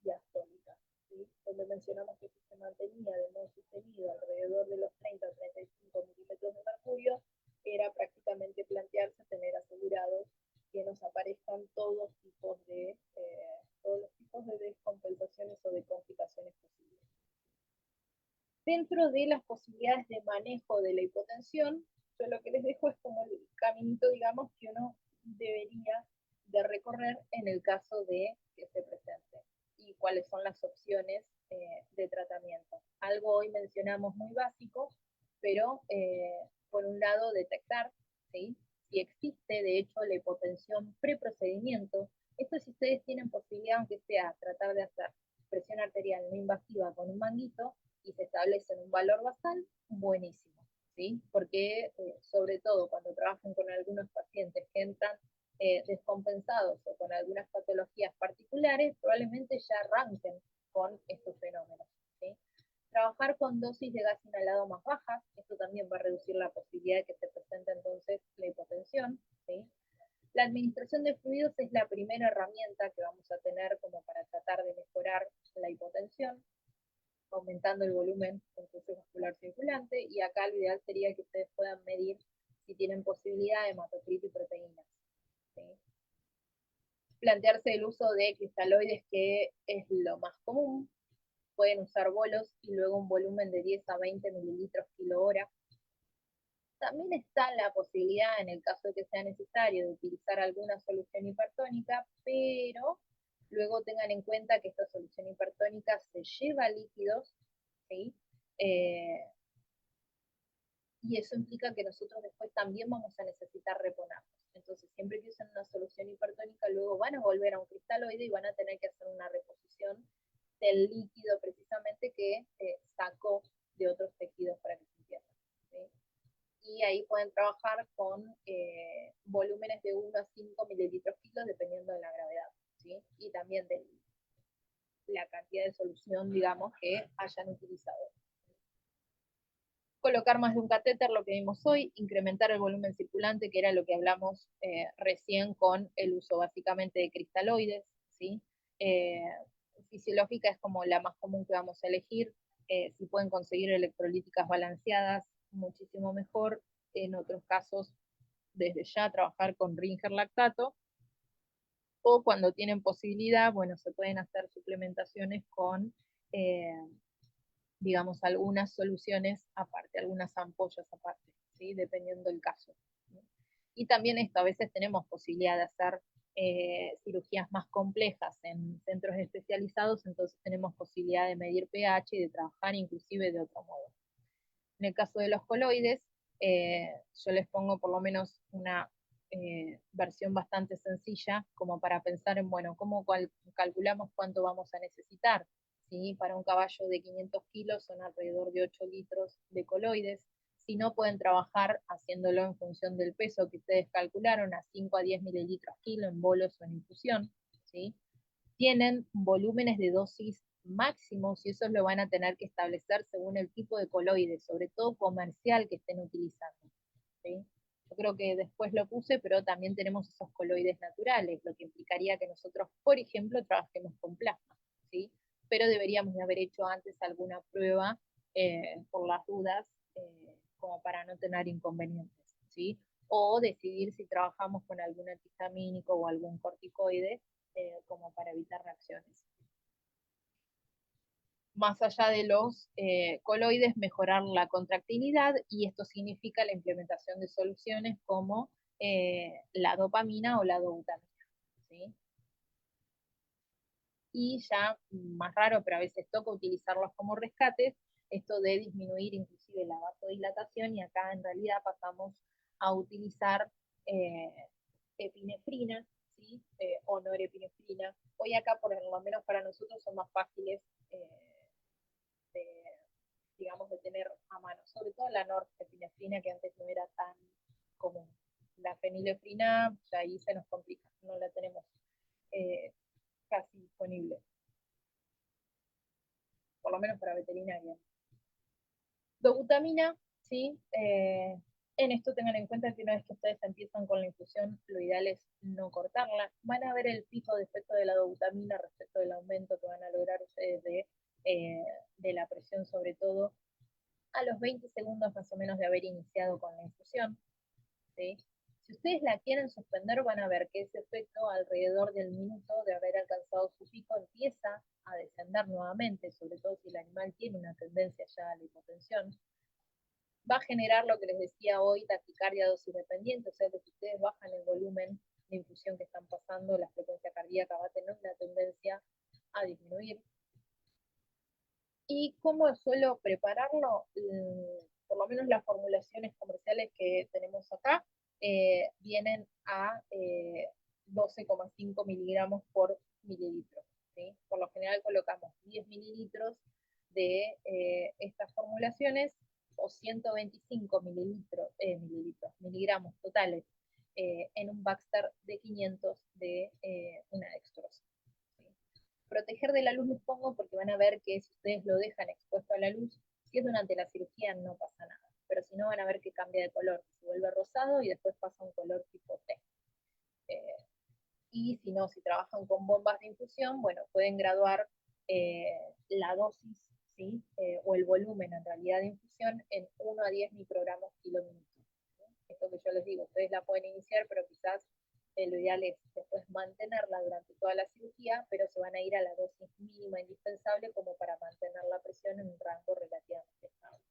diastólica, ¿sí? Donde mencionamos que si se mantenía de modo sostenido alrededor de los 30-35 milímetros de mercurio, era prácticamente plantearse tener asegurados que nos aparezcan todos los tipos de descompensaciones o de complicaciones posibles. Dentro de las posibilidades de manejo de la hipotensión, yo lo que les dejo es como el caminito, digamos, que uno debería de recorrer en el caso de que se presente y cuáles son las opciones de tratamiento. Algo hoy mencionamos muy básico, pero por un lado detectar, ¿sí? Si existe de hecho la hipotensión preprocedimiento. Esto, si ustedes tienen posibilidad, aunque sea tratar de hacer presión arterial no invasiva con un manguito y se establece en un valor basal, buenísimo, ¿sí? Porque sobre todo cuando trabajan con algunos pacientes que entran descompensados o con algunas patologías particulares, probablemente ya arranquen con estos fenómenos, ¿sí? Trabajar con dosis de gas inhalado más bajas, esto también va a reducir la posibilidad de que se presente entonces la hipotensión, ¿sí? La administración de fluidos es la primera herramienta que vamos a tener como para tratar de mejorar la hipotensión, aumentando el volumen del flujo vascular circulante, y acá lo ideal sería que ustedes puedan medir si tienen posibilidad de hematocrito y proteínas, ¿sí? Plantearse el uso de cristaloides, que es lo más común. Pueden usar bolos y luego un volumen de 10 a 20 mililitros kilo hora. También está la posibilidad, en el caso de que sea necesario, de utilizar alguna solución hipertónica, pero luego tengan en cuenta que esta solución hipertónica se lleva líquidos, ¿sí? Y eso implica que nosotros después también vamos a necesitar reponernos. Entonces, siempre que usen una solución hipertónica, luego van a volver a un cristaloide y van a tener que hacer una reposición del líquido precisamente que sacó de otros tejidos para que se entienda, ¿sí? Y ahí pueden trabajar con volúmenes de 1 a 5 mililitros kilos, dependiendo de la gravedad, ¿sí? Y también de la cantidad de solución, digamos, que hayan utilizado. Colocar más de un catéter, lo que vimos hoy, incrementar el volumen circulante, que era lo que hablamos recién con el uso básicamente de cristaloides, ¿sí? Fisiológica es como la más común que vamos a elegir. Si pueden conseguir electrolíticas balanceadas, muchísimo mejor. En otros casos, desde ya trabajar con Ringer lactato, o cuando tienen posibilidad, bueno, se pueden hacer suplementaciones con digamos, algunas soluciones aparte, algunas ampollas aparte, ¿sí? Dependiendo del caso. Y también esto, a veces tenemos posibilidad de hacer cirugías más complejas en centros especializados, entonces tenemos posibilidad de medir pH y de trabajar inclusive de otro modo. En el caso de los coloides, yo les pongo por lo menos una versión bastante sencilla como para pensar en, bueno, cómo calculamos cuánto vamos a necesitar. ¿Sí? Para un caballo de 500 kilos son alrededor de 8 litros de coloides. Si no, pueden trabajar haciéndolo en función del peso que ustedes calcularon, a 5 a 10 mililitros kilo en bolos o en infusión, ¿sí? Tienen volúmenes de dosis máximos y eso lo van a tener que establecer según el tipo de coloide, sobre todo comercial, que estén utilizando, ¿sí? yo creo que después lo puse, pero también tenemos esos coloides naturales, lo que implicaría que nosotros, por ejemplo, trabajemos con plasma, ¿sí? Pero deberíamos de haber hecho antes alguna prueba por las dudas, como para no tener inconvenientes, ¿sí? O decidir si trabajamos con algún antihistamínico o algún corticoide, como para evitar reacciones. Más allá de los coloides, mejorar la contractilidad, y esto significa la implementación de soluciones como la dopamina o la dobutamina, ¿sí? Y ya más raro, pero a veces toca utilizarlos como rescates, esto de disminuir inclusive la vasodilatación, y acá en realidad pasamos a utilizar eh, epinefrina, ¿sí? O norepinefrina. Hoy acá, por lo menos para nosotros, son más fáciles de, digamos, de tener a mano, sobre todo la norepinefrina, que antes no era tan común. La fenilefrina, ya ahí se nos complica, no la tenemos eh, casi disponible, por lo menos para veterinaria. Dobutamina, ¿sí? En esto tengan en cuenta que una vez que ustedes empiezan con la infusión, lo ideal es no cortarla. Van a ver el pico de efecto de la dobutamina respecto del aumento que van a lograr ustedes de la presión, sobre todo a los 20 segundos más o menos de haber iniciado con la infusión, ¿sí? Si ustedes la quieren suspender, van a ver que ese efecto alrededor del minuto de haber alcanzado su pico empieza a descender nuevamente, sobre todo si el animal tiene una tendencia ya a la hipotensión. Va a generar lo que les decía hoy, taquicardia dosis dependiente, o sea que si ustedes bajan el volumen de infusión que están pasando, la frecuencia cardíaca va a tener una tendencia a disminuir. ¿Y cómo suelo prepararlo? Por lo menos las formulaciones comerciales que tenemos acá vienen a 12,5 miligramos por mililitro, ¿sí? Por lo general colocamos 10 mililitros de estas formulaciones, o 125 miligramos totales en un Baxter de 500 de una dextrosa. Proteger de la luz les pongo porque van a ver que si ustedes lo dejan expuesto a la luz, si es durante la cirugía no pasa nada, pero si no van a ver que cambia de color, se vuelve rosado y después pasa un color tipo té. Eh, y si no, si trabajan con bombas de infusión, bueno, pueden graduar la dosis, ¿sí? O el volumen en realidad de infusión en 1 a 10 microgramos kilómetros. Esto que yo les digo, ustedes la pueden iniciar, pero quizás lo ideal es después mantenerla durante toda la cirugía, pero se van a ir a la dosis mínima indispensable como para mantener la presión en un rango relativamente estable.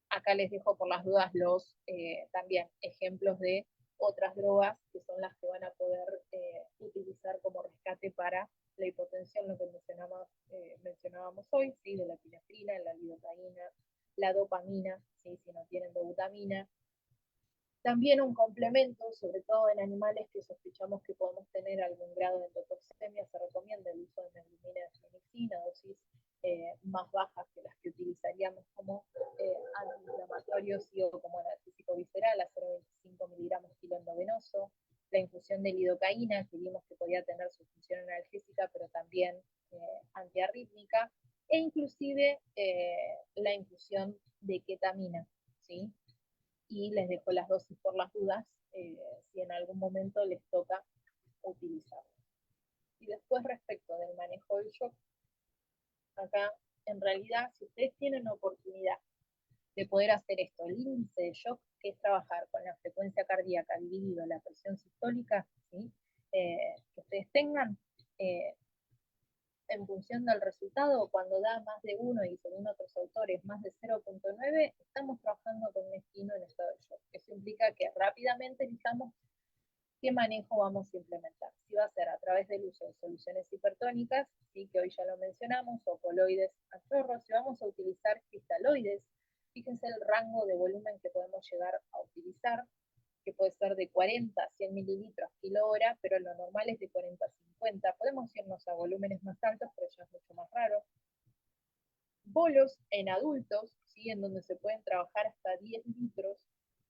Acá les dejo por las dudas los también ejemplos de otras drogas que son las que van a poder utilizar como rescate para la hipotensión, lo que mencionábamos hoy, ¿sí? De la epinefrina, la lidocaína, la dopamina, ¿sí? Si no tienen dobutamina. También un complemento, sobre todo en animales que sospechamos que podemos tener algún grado de endotoxemia, se recomienda el uso de meglumina de flumicina, dosis más bajas que las que utilizaríamos como antiinflamatorios y o como analgésico visceral, a 0,25 miligramos kilo endovenoso. La infusión de lidocaína, que vimos que podía tener su función analgésica, pero también antiarrítmica, e inclusive la infusión de ketamina, ¿sí? Y les dejo las dosis por las dudas, si en algún momento les toca utilizarlo. Y después, respecto del manejo del shock, acá en realidad, si ustedes tienen oportunidad de poder hacer esto, el índice de shock, que es trabajar con la frecuencia cardíaca dividido la presión sistólica, ¿sí? Que ustedes tengan, en función del resultado, cuando da más de 1 y según otros autores más de 0,9, estamos trabajando con un equino en estado de shock. Eso implica que rápidamente elijamos qué manejo vamos a implementar. Si va a ser a través del uso de soluciones hipertónicas, ¿sí? Que hoy ya lo mencionamos, o coloides anchorros, si vamos a utilizar cristaloides, fíjense el rango de volumen que podemos llegar a utilizar, que puede ser de 40 a 100 mililitros kilo hora, pero lo normal es de 40 a 50. Podemos irnos a volúmenes más altos, pero ya es mucho más raro. Bolos en adultos, ¿sí? En donde se pueden trabajar hasta 10 litros,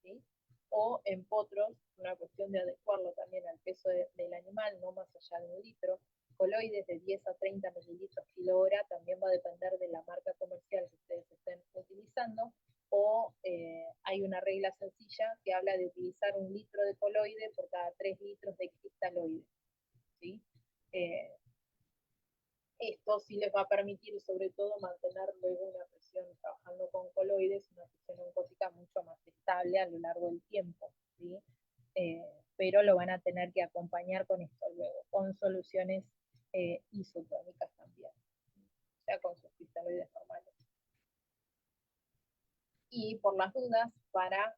¿sí? O en potros, una cuestión de adecuarlo también al peso del animal, no más allá de 1 litro. Coloides de 10 a 30 mililitros kilo hora, también va a depender de la marca comercial que ustedes estén utilizando, o hay una regla sencilla que habla de utilizar 1 litro de coloide por cada 3 litros de cristaloide, ¿sí? Esto sí les va a permitir, sobre todo, mantener luego una presión, trabajando con coloides, una presión oncótica mucho más estable a lo largo del tiempo, ¿sí? Pero lo van a tener que acompañar con esto luego, con soluciones isotónicas también, o sea, con sus cristaloides normales. Y por las dudas, para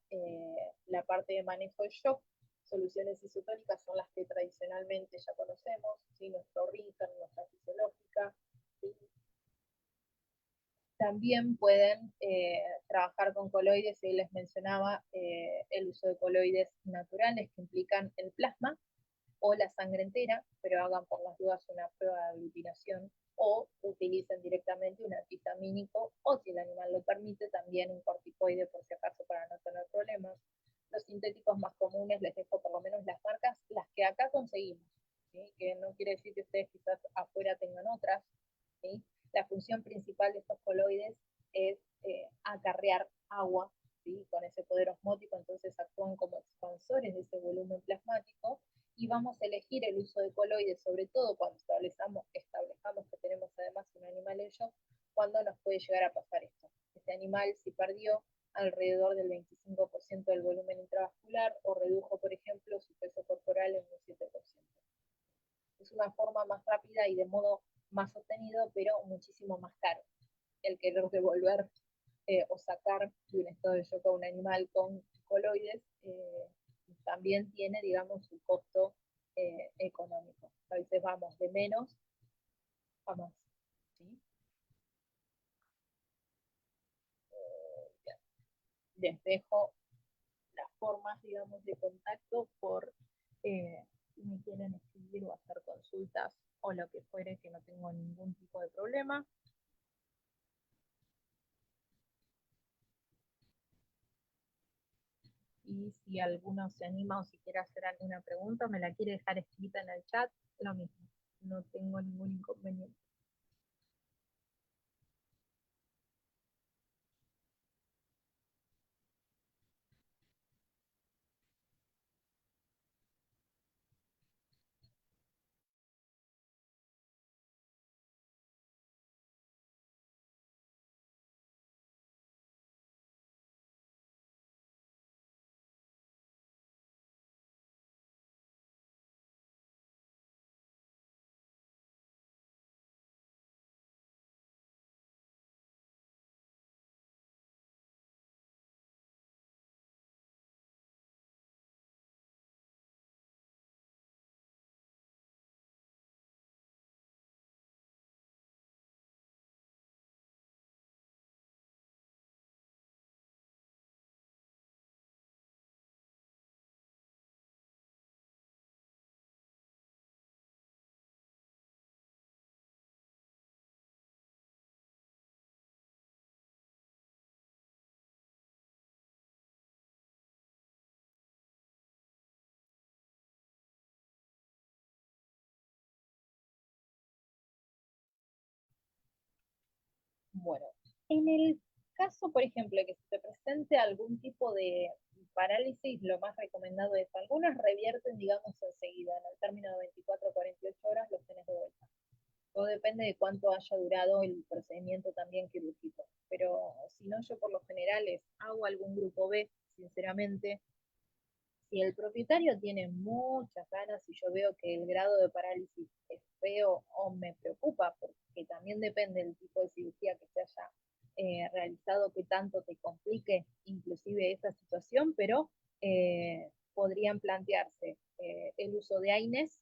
la parte de manejo de shock, soluciones isotónicas son las que tradicionalmente ya conocemos, ¿sí? Nuestro Ritter, nuestra fisiológica, ¿sí? También pueden trabajar con coloides, y les mencionaba el uso de coloides naturales que implican el plasma o la sangre entera, pero hagan por las dudas una prueba de aglutinación o utilicen directamente un antihistamínico o, si el animal lo permite, también un corticoide por si acaso para no tener problemas. Los sintéticos más comunes, les dejo por lo menos las marcas, las que acá conseguimos, ¿sí? Que no quiere decir que ustedes quizás afuera tengan otras, ¿sí? La función principal de estos coloides es acarrear agua, ¿sí? Con ese poder osmótico, entonces actúan como expansores de ese volumen plasmático, y vamos a elegir el uso de coloides, sobre todo cuando establezcamos que tenemos además un animal en shock, cuando nos puede llegar a pasar esto. Este animal, si perdió alrededor del 25% del volumen intravascular o redujo, por ejemplo, su peso corporal en un 7%. Es una forma más rápida y de modo más sostenido, pero muchísimo más caro. El querer devolver o sacar de un estado de shock a un animal con coloides también tiene, digamos, su costo económico. A veces vamos de menos a más, ¿sí? Les dejo las formas, digamos, de contacto por si me quieren escribir o hacer consultas o lo que fuere, que no tengo ningún tipo de problema. Y si alguno se anima o si quiere hacer alguna pregunta, me la quiere dejar escrita en el chat, lo mismo, no tengo ningún inconveniente. Bueno, en el caso, por ejemplo, de que se te presente algún tipo de parálisis, lo más recomendado es, algunas revierten, digamos, enseguida, en el término de 24 a 48 horas los tenés de vuelta. Todo depende de cuánto haya durado el procedimiento también quirúrgico. Pero si no, yo por lo general hago algún grupo B, sinceramente. Si el propietario tiene muchas ganas y yo veo que el grado de parálisis es feo o me preocupa, porque también depende del tipo de cirugía que se haya realizado, que tanto te complique inclusive esa situación, pero podrían plantearse el uso de AINES,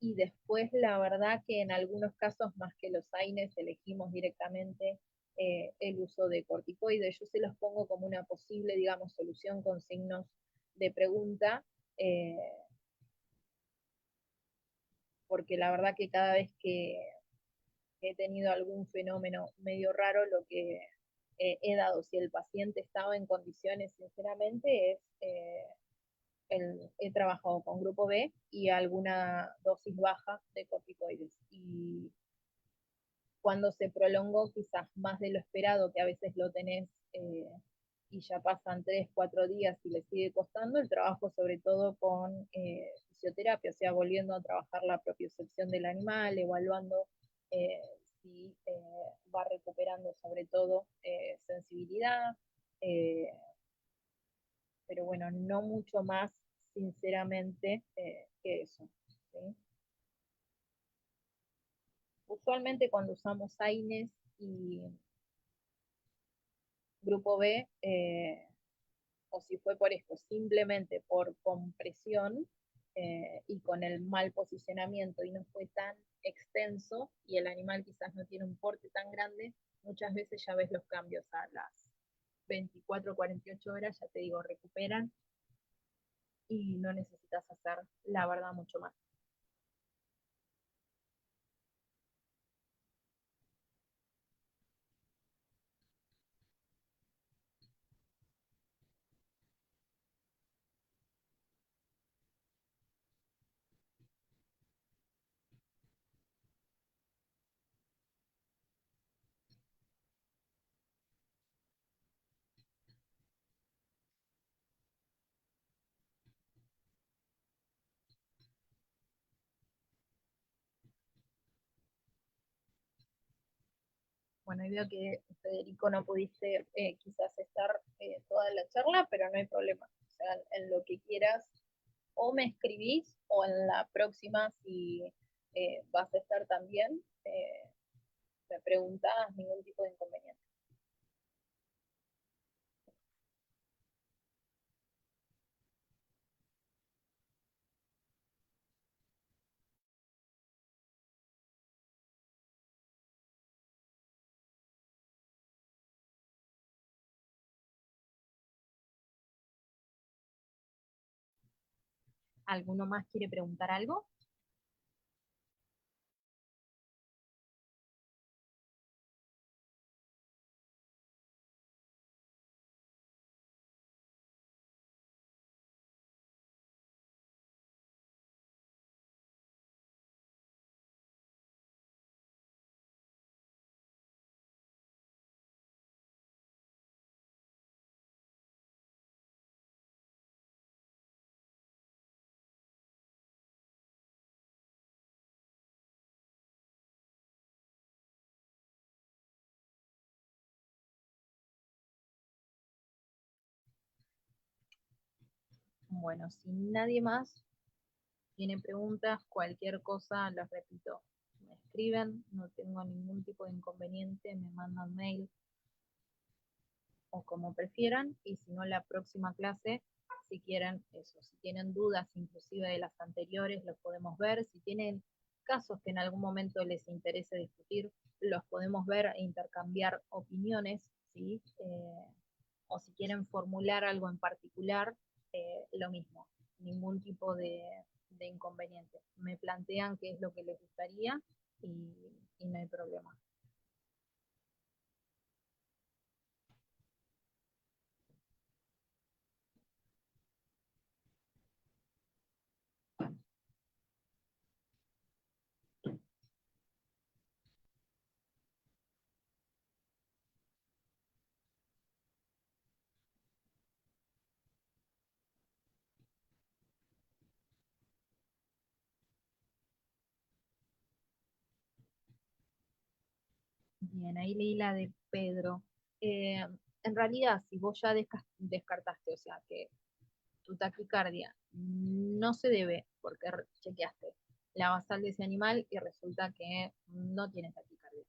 y después la verdad que en algunos casos más que los AINES elegimos directamente el uso de corticoides. Yo se los pongo como una posible, digamos, solución con signos de pregunta, eh, porque la verdad que cada vez que he tenido algún fenómeno medio raro, lo que he dado, si el paciente estaba en condiciones, sinceramente, he trabajado con grupo B y alguna dosis baja de corticoides. Y Cuando se prolongó quizás más de lo esperado, que a veces lo tenés y ya pasan 3, 4 días y le sigue costando, el trabajo sobre todo con fisioterapia, o sea, volviendo a trabajar la propiocepción del animal, evaluando eh, si va recuperando sobre todo sensibilidad, eh, pero bueno, no mucho más sinceramente que eso. ¿Sí? Usualmente cuando usamos AINES y grupo B, o si fue por esto, simplemente por compresión y con el mal posicionamiento y no fue tan extenso y el animal quizás no tiene un porte tan grande, muchas veces ya ves los cambios a las 24, 48 horas, ya te digo, recuperan y no necesitas hacer, la verdad, mucho más. Bueno, y veo que Federico no pudiste quizás estar toda la charla, pero no hay problema. O sea, en lo que quieras, o me escribís, o en la próxima, si vas a estar también, me preguntás, ningún tipo de inconveniente. ¿Alguno más quiere preguntar algo? Bueno, si nadie más tiene preguntas, cualquier cosa, les repito, me escriben, no tengo ningún tipo de inconveniente, me mandan mail o como prefieran, y si no, la próxima clase, si quieren eso, si tienen dudas inclusive de las anteriores, los podemos ver, si tienen casos que en algún momento les interese discutir, los podemos ver e intercambiar opiniones, ¿sí? O si quieren formular algo en particular, lo mismo, ningún tipo de inconveniente. Me plantean qué es lo que les gustaría y no hay problema. Bien, ahí leí la de Pedro. Eh, en realidad, si vos ya descartaste, o sea, que tu taquicardia no se debe porque chequeaste la basal de ese animal y resulta que no tiene taquicardia.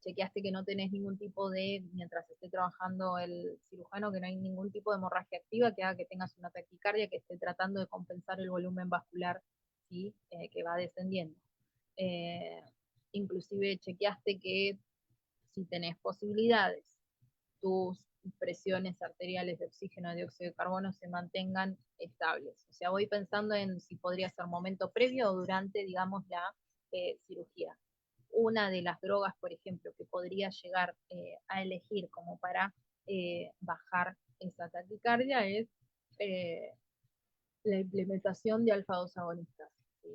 Chequeaste que no tenés ningún tipo de, mientras esté trabajando el cirujano, que no hay ningún tipo de hemorragia activa que haga que tengas una taquicardia, que esté tratando de compensar el volumen vascular, ¿sí? Que va descendiendo. Eh, inclusive chequeaste que si tenés posibilidades, tus presiones arteriales de oxígeno y dióxido de carbono se mantengan estables. O sea, voy pensando en si podría ser momento previo o durante, digamos, la cirugía. Una de las drogas, por ejemplo, que podría llegar a elegir como para bajar esa taquicardia es eh, la implementación de alfa-2 agonistas. ¿Sí?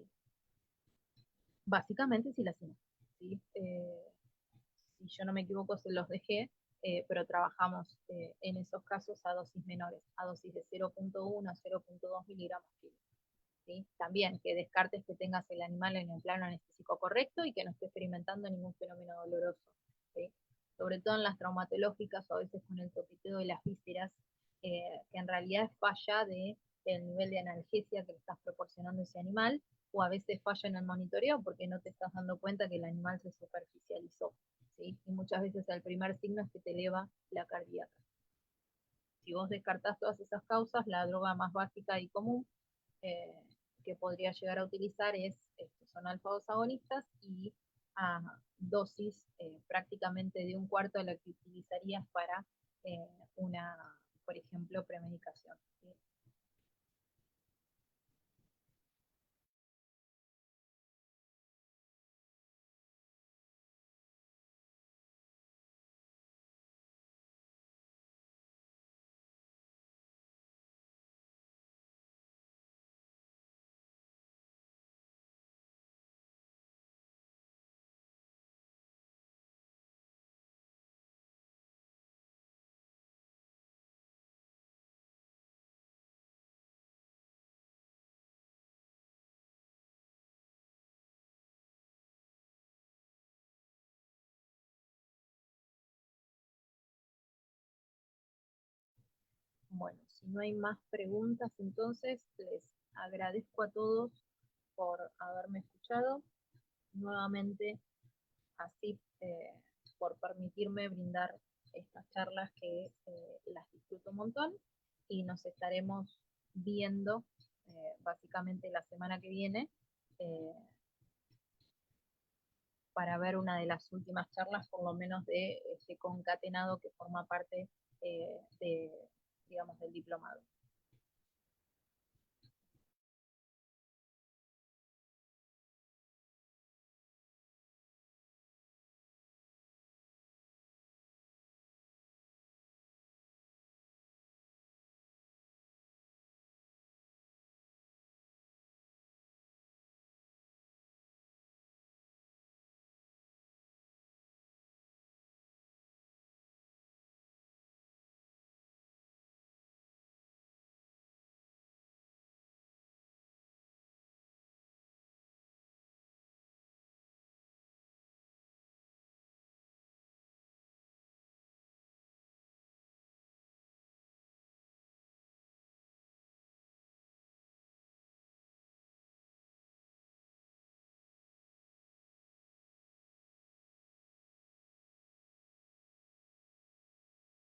Básicamente si la hacemos. ¿Sí? si yo no me equivoco, se los dejé, pero trabajamos en esos casos a dosis menores, a dosis de 0,1 a 0,2 miligramos kilo. ¿Sí? También que descartes que tengas el animal en el plano anestésico correcto y que no esté experimentando ningún fenómeno doloroso. ¿Sí? Sobre todo en las traumatológicas o a veces con el toqueteo de las vísceras, que en realidad es falla del nivel de analgesia que le estás proporcionando a ese animal, o a veces falla en el monitoreo porque no te estás dando cuenta que el animal se superficializó. ¿Sí? Y muchas veces el primer signo es que te eleva la cardíaca. Si vos descartás todas esas causas, la droga más básica y común eh, que podría llegar a utilizar son alfa-2 agonistas y a dosis prácticamente de un cuarto de la que utilizarías para una, por ejemplo, premedicación. ¿Sí? Bueno, si no hay más preguntas, entonces les agradezco a todos por haberme escuchado. Nuevamente, así por permitirme brindar estas charlas que las disfruto un montón y nos estaremos viendo básicamente la semana que viene eh, para ver una de las últimas charlas, por lo menos de este concatenado que forma parte digamos, del diplomado.